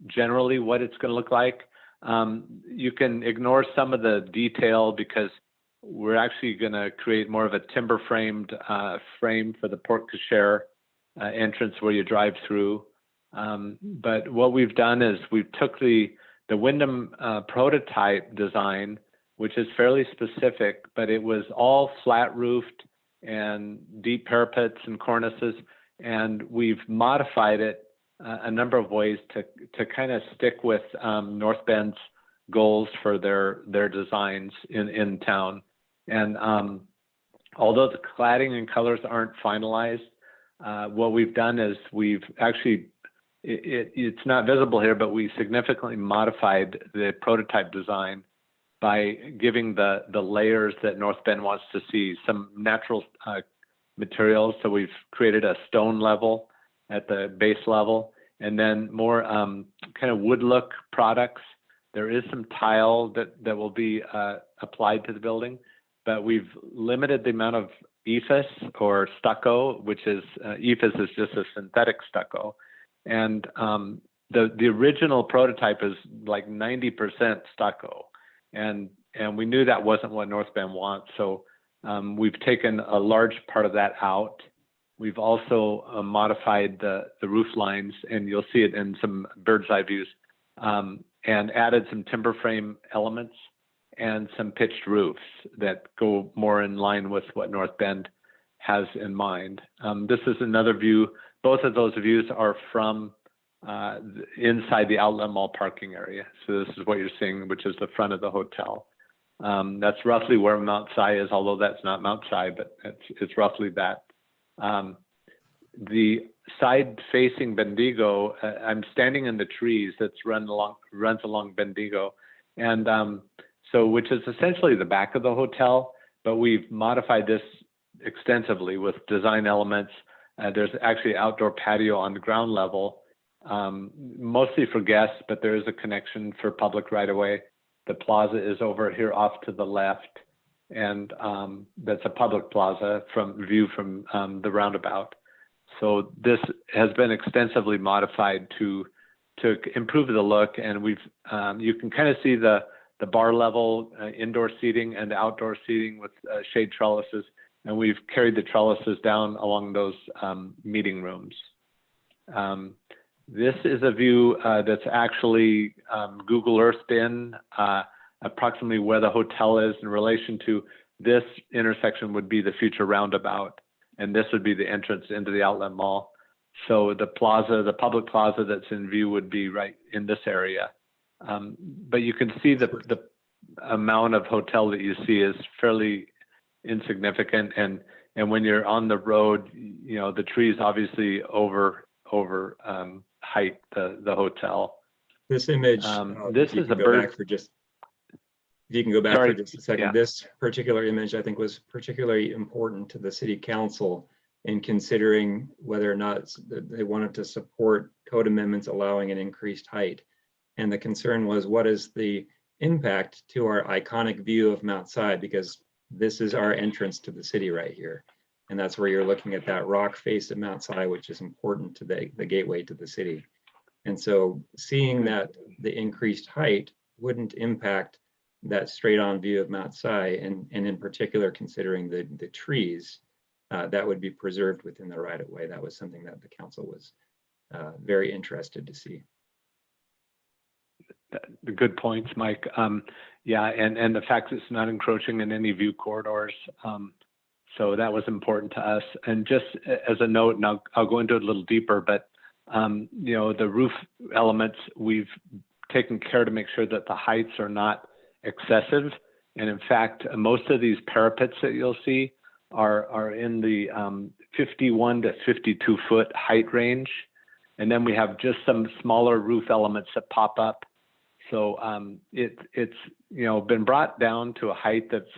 generally what it's going to look like. You can ignore some of the detail because we're actually going to create more of a timber framed frame for the porte cochere entrance where you drive through. But what we've done is we've took the Wyndham prototype design, which is fairly specific, but it was all flat roofed and deep parapets and cornices. And we've modified it a number of ways to kind of stick with North Bend's goals for their designs in town. And although the cladding and colors aren't finalized, what we've done is we've actually, it's not visible here, but we significantly modified the prototype design by giving the layers that North Bend wants to see, some natural materials. So we've created a stone level at the base level, and then more kind of wood look products. There is some tile that will be applied to the building, but we've limited the amount of ephes or stucco, which is ephes is just a synthetic stucco. And the original prototype is like 90% stucco. And we knew that wasn't what North Bend wants. So we've taken a large part of that out. We've also modified the roof lines, and you'll see it in some bird's eye views, and added some timber frame elements and some pitched roofs that go more in line with what North Bend has in mind. This is another view. Both of those views are from inside the outlet mall parking area. So this is what you're seeing, which is the front of the hotel. That's roughly where Mount Si is, although that's not Mount Si, but it's roughly that. The side facing Bendigo, I'm standing in the trees that's runs along Bendigo. And so, which is essentially the back of the hotel, but we've modified this extensively with design elements. There's actually outdoor patio on the ground level, mostly for guests, but there is a connection for public right away. The plaza is over here off to the left, and that's a public plaza view from the roundabout. So this has been extensively modified to improve the look, and we've you can kind of see the bar level indoor seating and outdoor seating with shade trellises, and we've carried the trellises down along those meeting rooms. This is a view that's actually Google Earthed in approximately where the hotel is in relation to this intersection would be the future roundabout, and this would be the entrance into the outlet mall. So the plaza, the public plaza that's in view would be right in this area. But you can see the amount of hotel that you see is fairly insignificant. And when you're on the road, you know, the trees obviously over height the hotel. This image, this is a bird. If you can go back Sorry. for just a second, Yeah. this particular image I think was particularly important to the city council in considering whether or not they wanted to support code amendments allowing an increased height. And the concern was, what is the impact to our iconic view of Mount Si? Because this is our entrance to the city right here. And that's where you're looking at that rock face of Mount Si, which is important to the gateway to the city. And so seeing that the increased height wouldn't impact that straight on view of Mount Si, and in particular considering the trees that would be preserved within the right of way. That was something that the council was very interested to see. Good points, Mike. Yeah, and the fact that it's not encroaching in any view corridors. So that was important to us. And just as a note, and I'll go into it a little deeper, but you know, the roof elements, we've taken care to make sure that the heights are not excessive. And in fact, most of these parapets that you'll see are in the 51 to 52 foot height range. And then we have just some smaller roof elements that pop up. So it's, you know, been brought down to a height that's,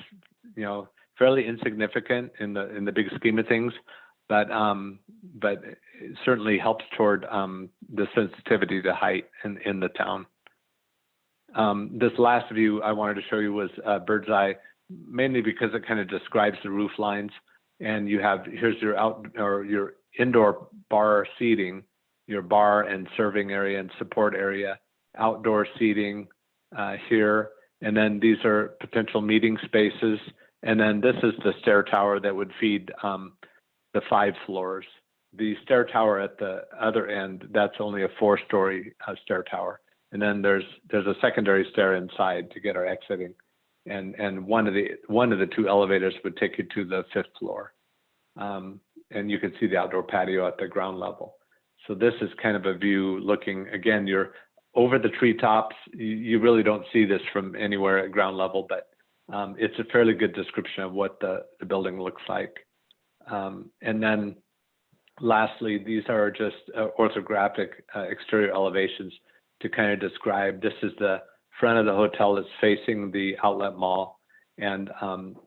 you know, fairly insignificant in the big scheme of things, but it certainly helps toward the sensitivity to height in the town. This last view I wanted to show you was bird's eye, mainly because it kind of describes the roof lines. And you have, here's your indoor bar seating, your bar and serving area and support area, outdoor seating here. And then these are potential meeting spaces. And then this is the stair tower that would feed the 5 floors. The stair tower at the other end, that's only a 4-story stair tower. And then there's a secondary stair inside to get our exiting. And one of the 2 elevators would take you to the 5th floor. And you can see the outdoor patio at the ground level. So this is kind of a view looking, again, you're over the treetops. You really don't see this from anywhere at ground level, but it's a fairly good description of what the building looks like. And then lastly, these are just orthographic exterior elevations to kind of describe, this is the front of the hotel that's facing the outlet mall. And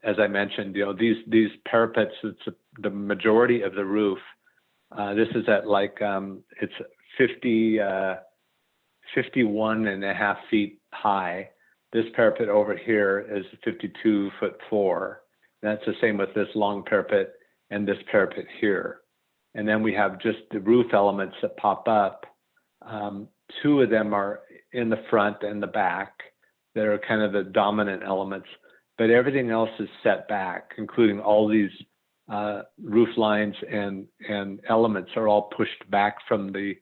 as I mentioned, you know, these parapets, it's the majority of the roof. This is at like, it's 51.5 feet high. This parapet over here is 52'4". That's the same with this long parapet and this parapet here. And then we have just the roof elements that pop up. 2 of them are in the front and the back that are kind of the dominant elements, but everything else is set back, including all these roof lines and elements are all pushed back from the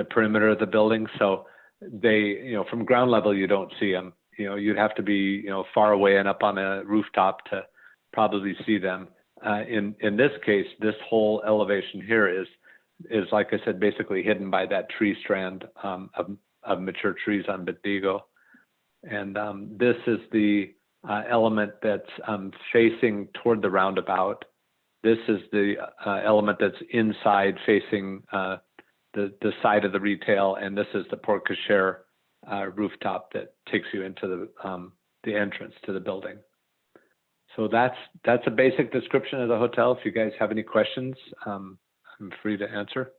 perimeter of the building. So they, you know, from ground level, you don't see them. You know, you'd have to be, you know, far away and up on a rooftop to probably see them. In this case, this whole elevation here is like I said, basically hidden by that tree strand of mature trees on Bendigo. And this is the element that's facing toward the roundabout. This is the element that's inside facing the side of the retail, and this is the porte cochere rooftop that takes you into the entrance to the building. So that's a basic description of the hotel. If you guys have any questions, I'm free to answer.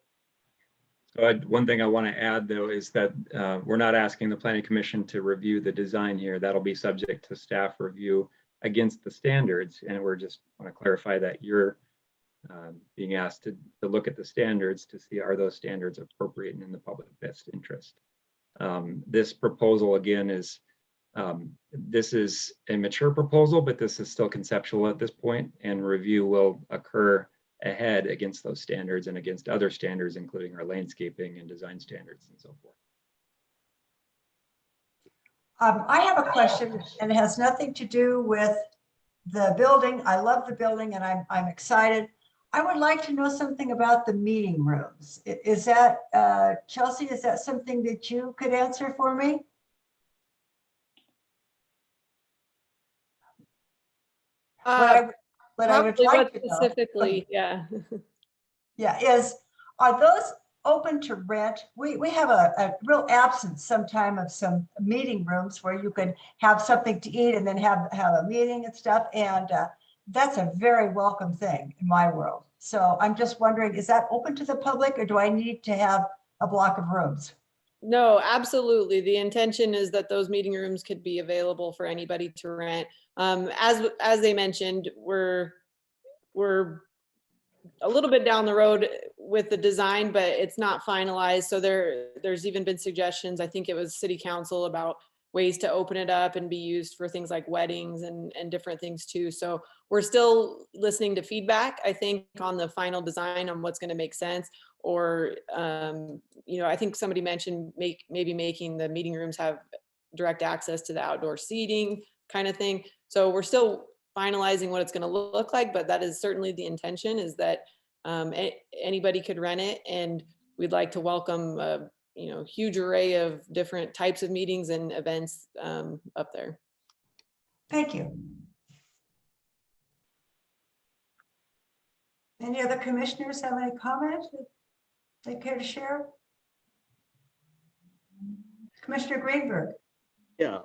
So one thing I want to add, though, is that we're not asking the Planning Commission to review the design here. That'll be subject to staff review against the standards. And we're just want to clarify that you're being asked to look at the standards to see, are those standards appropriate and in the public best interest. This proposal, again, is this is a mature proposal, but this is still conceptual at this point, and review will occur ahead against those standards and against other standards, including our landscaping and design standards and so forth. I have a question, and it has nothing to do with the building. I love the building, and I'm excited. I would like to know something about the meeting rooms. Is that, Chelsea, is that something that you could answer for me? What I would Probably like what to know. specifically, yeah. Yeah, are those open to rent? We have a real absence sometime of some meeting rooms where you could have something to eat and then have a meeting and stuff. And that's a very welcome thing in my world. So I'm just wondering, is that open to the public or do I need to have a block of rooms? No, absolutely. The intention is that those meeting rooms could be available for anybody to rent. As they mentioned, we're a little bit down the road with the design, but it's not finalized. So there's even been suggestions, I think it was city council, about ways to open it up and be used for things like weddings and different things too. So we're still listening to feedback, I think, on the final design on what's going to make sense. Or, I think somebody mentioned maybe making the meeting rooms have direct access to the outdoor seating kind of thing. So we're still finalizing what it's going to look like, but that is certainly the intention, is that anybody could rent it, and we'd like to welcome a huge array of different types of meetings and events up there. Thank you. Any other commissioners have any comments that they care to share? Commissioner Greenberg. Yeah,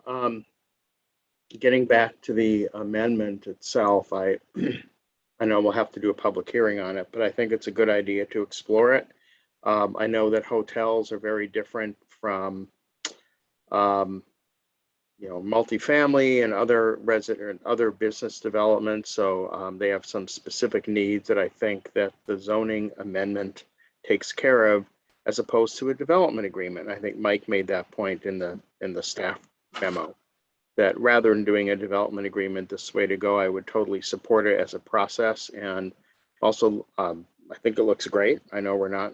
getting back to the amendment itself, I know we'll have to do a public hearing on it, but I think it's a good idea to explore it. I know that hotels are very different from, multifamily and other business development. So they have some specific needs that I think that the zoning amendment takes care of, as opposed to a development agreement. I think Mike made that point in the staff memo, that rather than doing a development agreement, this way to go, I would totally support it as a process. And also, I think it looks great. I know we're not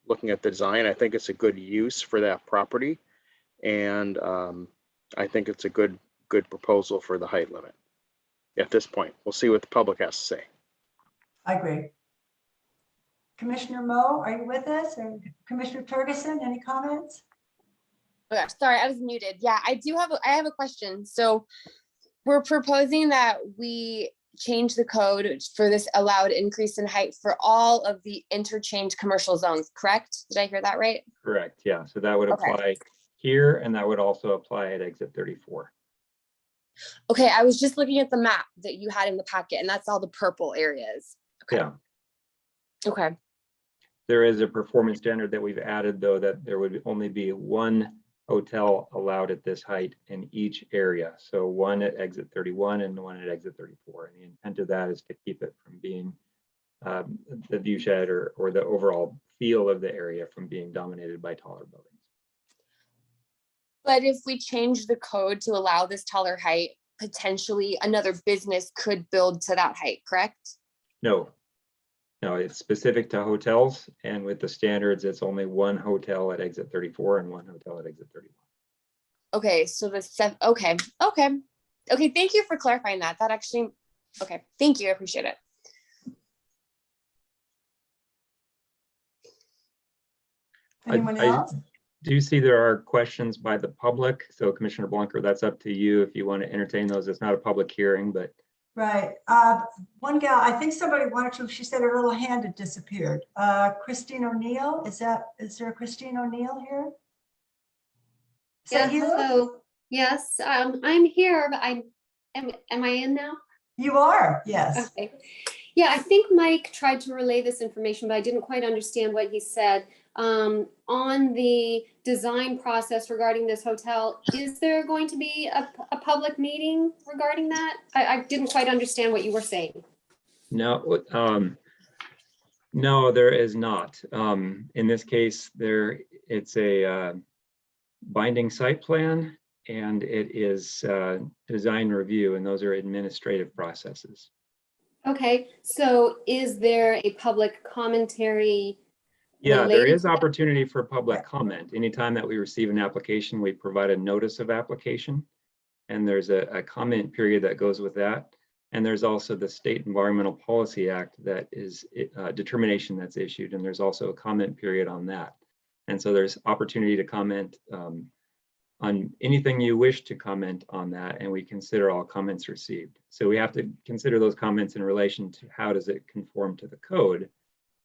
looking at the design. I think it's a good use for that property. And I think it's a good proposal for the height limit at this point. We'll see what the public has to say. I agree. Commissioner Moe, are you with us? Or Commissioner Ferguson, any comments? Oh, gosh, sorry, I was muted. Yeah, I have a question. So we're proposing that we change the code for this allowed increase in height for all of the interchange commercial zones, correct? Did I hear that right? Correct, yeah. So that would apply here, and that would also apply at exit 34. Okay, I was just looking at the map that you had in the packet, and that's all the purple areas. Okay. Yeah. Okay. There is a performance standard that we've added, though, that there would only be one hotel allowed at this height in each area. So one at exit 31 and one at exit 34. And the intent of that is to keep it from being the view shed or the overall feel of the area from being dominated by taller buildings. But if we change the code to allow this taller height, potentially another business could build to that height, correct? No, it's specific to hotels, and with the standards, it's only one hotel at exit 34 and one hotel at exit 31. Okay, so okay. Thank you for clarifying that. That actually, okay, thank you, I appreciate it. Anyone else? Do you see there are questions by the public? So Commissioner Blanker, that's up to you if you want to entertain those. It's not a public hearing, but. Right. One gal, I think somebody wanted to, she said her little hand had disappeared. Christine O'Neill, is there a Christine O'Neill here? Yes, hello. Yes, I'm here, but am I in now? You are, yes. Okay. Yeah, I think Mike tried to relay this information, but I didn't quite understand what he said. On the design process regarding this hotel, is there going to be a public meeting regarding that? I didn't quite understand what you were saying. No, no, there is not. In this case, it's a binding site plan, and it is design review, and those are administrative processes. Okay, so is there a public commentary? Yeah, there is opportunity for public comment. Anytime that we receive an application, we provide a notice of application, and there's a comment period that goes with that. And there's also the State Environmental Policy Act that is a determination that's issued, and there's also a comment period on that. And so there's opportunity to comment on anything you wish to comment on that, and we consider all comments received. So we have to consider those comments in relation to how does it conform to the code,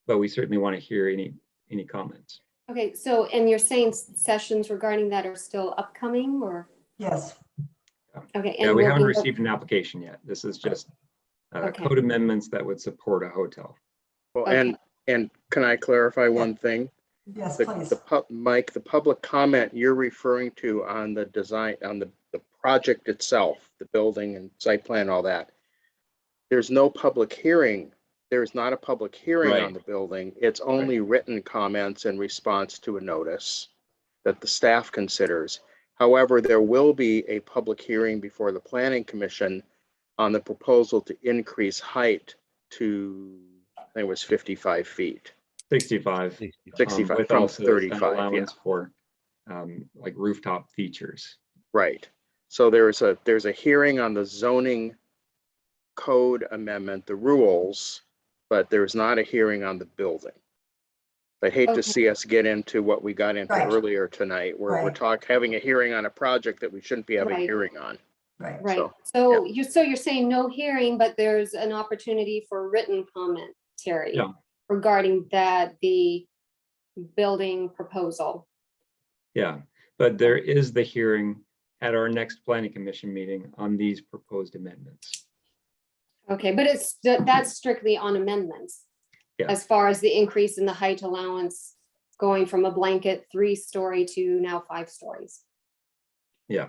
but we certainly want to hear any comments. Okay, so, and you're saying sessions regarding that are still upcoming, or? Yes. Okay. Yeah, and we we'll haven't be- received an application yet. This is just Okay. code amendments that would support a hotel. Well, Okay. and can I clarify one thing? Yes, The, please. Mike, the public comment you're referring to on the design, on the project itself, the building and site plan, all that. There's no public hearing. There's not a public hearing on Right. the building. It's only written comments in response to a notice that the staff considers. However, there will be a public hearing before the Planning Commission on the proposal to increase height to, I think it was 55 feet. 65. 65 with from also 35, an allowance for like rooftop features. Right. So there's a hearing on the zoning code amendment, the rules, but there's not a hearing on the building. I hate to see us get into what we got into earlier tonight, where we're having a hearing on a project that we shouldn't be having a hearing on. Right. Right. So, So you're saying no hearing, but there's an opportunity for written commentary regarding the building proposal. Yeah, but there is the hearing at our next planning commission meeting on these proposed amendments. Okay, but that's strictly on amendments. Yeah. As far as the increase in the height allowance going from a blanket 3-story to now 5 stories. Yeah.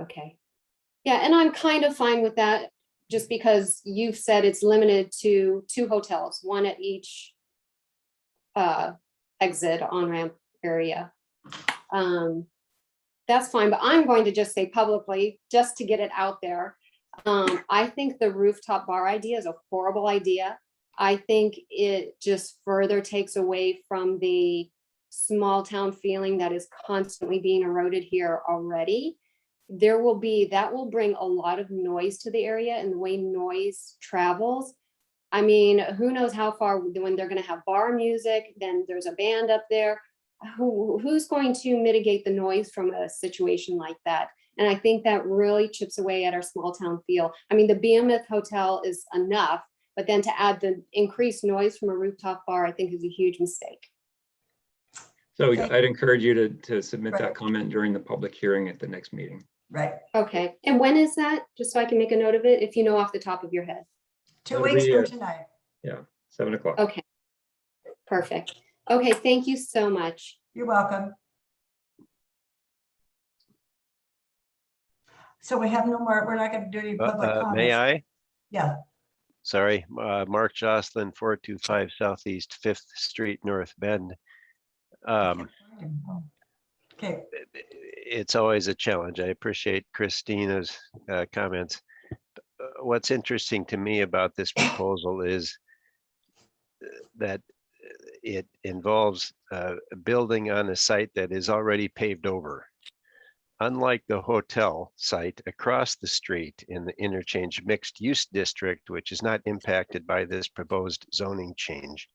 Okay. Yeah, and I'm kind of fine with that, just because you've said it's limited to 2 hotels, one at each exit on-ramp area. That's fine, but I'm going to just say publicly, just to get it out there. I think the rooftop bar idea is a horrible idea. I think it just further takes away from the small town feeling that is constantly being eroded here already. That will bring a lot of noise to the area, and the way noise travels. I mean, who knows how far, when they're going to have bar music, then there's a band up there. Who's going to mitigate the noise from a situation like that? And I think that really chips away at our small town feel. I mean, the Behemoth Hotel is enough, but then to add the increased noise from a rooftop bar, I think is a huge mistake. So I'd encourage you to submit that comment during the public hearing at the next meeting. Right. Okay. And when is that? Just so I can make a note of it, if you know off the top of your head. 2 weeks from tonight. Yeah, 7 o'clock. Okay. Perfect. Okay, thank you so much. You're welcome. So we have no more, we're not going to do any public comments. May I? Yeah. Sorry, Mark Jocelyn, 425 Southeast 5th Street, North Bend. Okay. It's always a challenge. I appreciate Christina's comments. What's interesting to me about this proposal is that it involves building on a site that is already paved over. Unlike the hotel site across the street in the Interchange Mixed Use District, which is not impacted by this proposed zoning change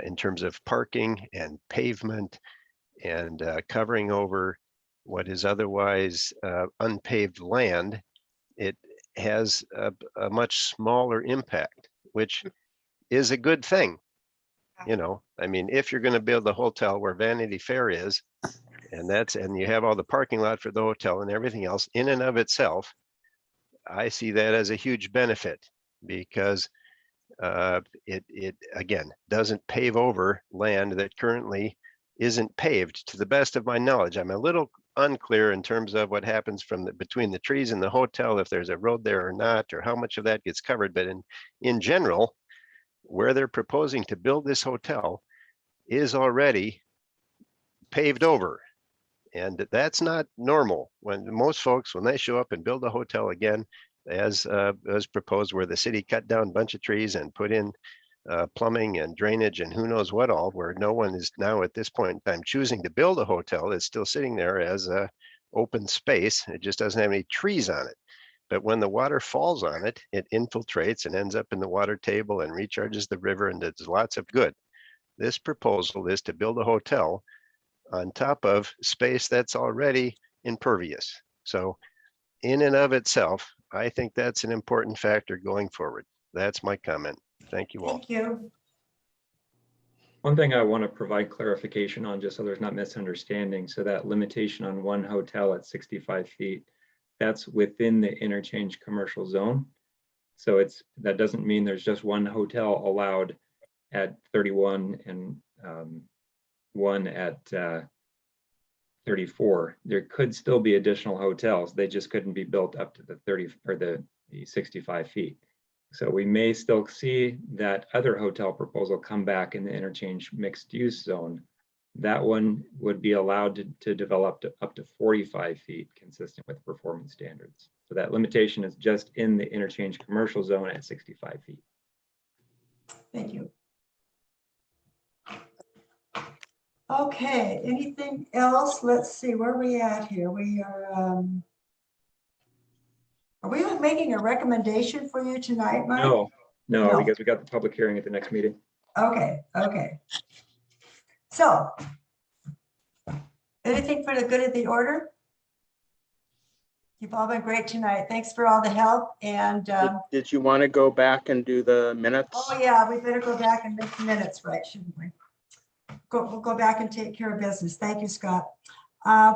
in terms of parking and pavement and covering over what is otherwise unpaved land, it has a much smaller impact, which is a good thing. You know, I mean, if you're going to build a hotel where Vanity Fair is, and you have all the parking lot for the hotel and everything else in and of itself, I see that as a huge benefit, because it again doesn't pave over land that currently isn't paved, to the best of my knowledge. I'm a little unclear in terms of what happens between the trees and the hotel, if there's a road there or not, or how much of that gets covered. But in general, where they're proposing to build this hotel is already paved over. And that's not normal. When most folks, when they show up and build a hotel again, as proposed, where the city cut down a bunch of trees and put in plumbing and drainage and who knows what all, where no one is now at this point in time choosing to build a hotel, it's still sitting there as a open space. It just doesn't have any trees on it. But when the water falls on it, it infiltrates and ends up in the water table and recharges the river and does lots of good. This proposal is to build a hotel on top of space that's already impervious. So in and of itself, I think that's an important factor going forward. That's my comment. Thank you all. Thank you. One thing I want to provide clarification on, just so there's not misunderstanding. So that limitation on one hotel at 65 feet, that's within the interchange commercial zone. So that doesn't mean there's just one hotel allowed at 31 and one at 34. There could still be additional hotels. They just couldn't be built up to the 30 or the 65 feet. So we may still see that other hotel proposal come back in the interchange mixed use zone. That one would be allowed to develop up to 45 feet consistent with performance standards. So that limitation is just in the interchange commercial zone at 65 feet. Thank you. Okay, anything else? Let's see, where are we at here? Are we making a recommendation for you tonight, Mike? No, because we got the public hearing at the next meeting. Okay. So, anything for the good of the order? You've all been great tonight. Thanks for all the help. And Did you want to go back and do the minutes? oh yeah, we better go back and make the minutes right, shouldn't we? We'll go back and take care of business. Thank you, Scott.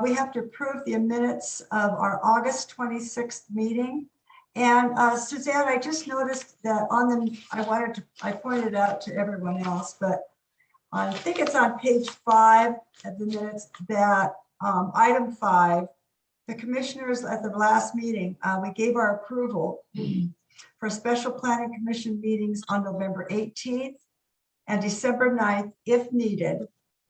We have to approve the minutes of our August 26th meeting. And Suzanne, I just noticed that on them, I pointed out to everyone else, but I think it's on page 5 of the minutes that item 5, the commissioners at the last meeting, we gave our approval for special planning commission meetings on November 18th and December 9th, if needed,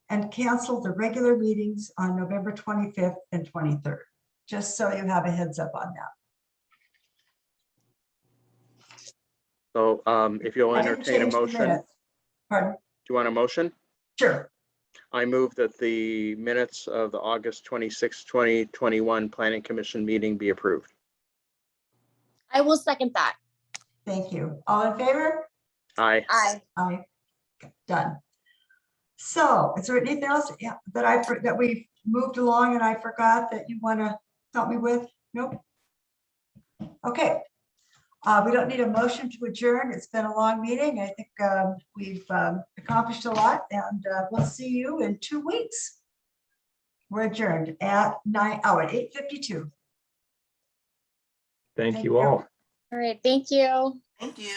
and canceled the regular meetings on November 25th and 23rd, just so you have a heads up on that. So if you'll entertain a motion. Pardon? Do you want a motion? Sure. I move that the minutes of the August 26, 2021 Planning Commission meeting be approved. I will second that. Thank you. All in favor? Aye. Aye. Aye. Done. So is there anything else that we moved along and I forgot that you want to help me with? Nope. Okay. We don't need a motion to adjourn. It's been a long meeting. I think we've accomplished a lot, and we'll see you in 2 weeks. We're adjourned at 8:52. Thank you all. All right. Thank you. Thank you.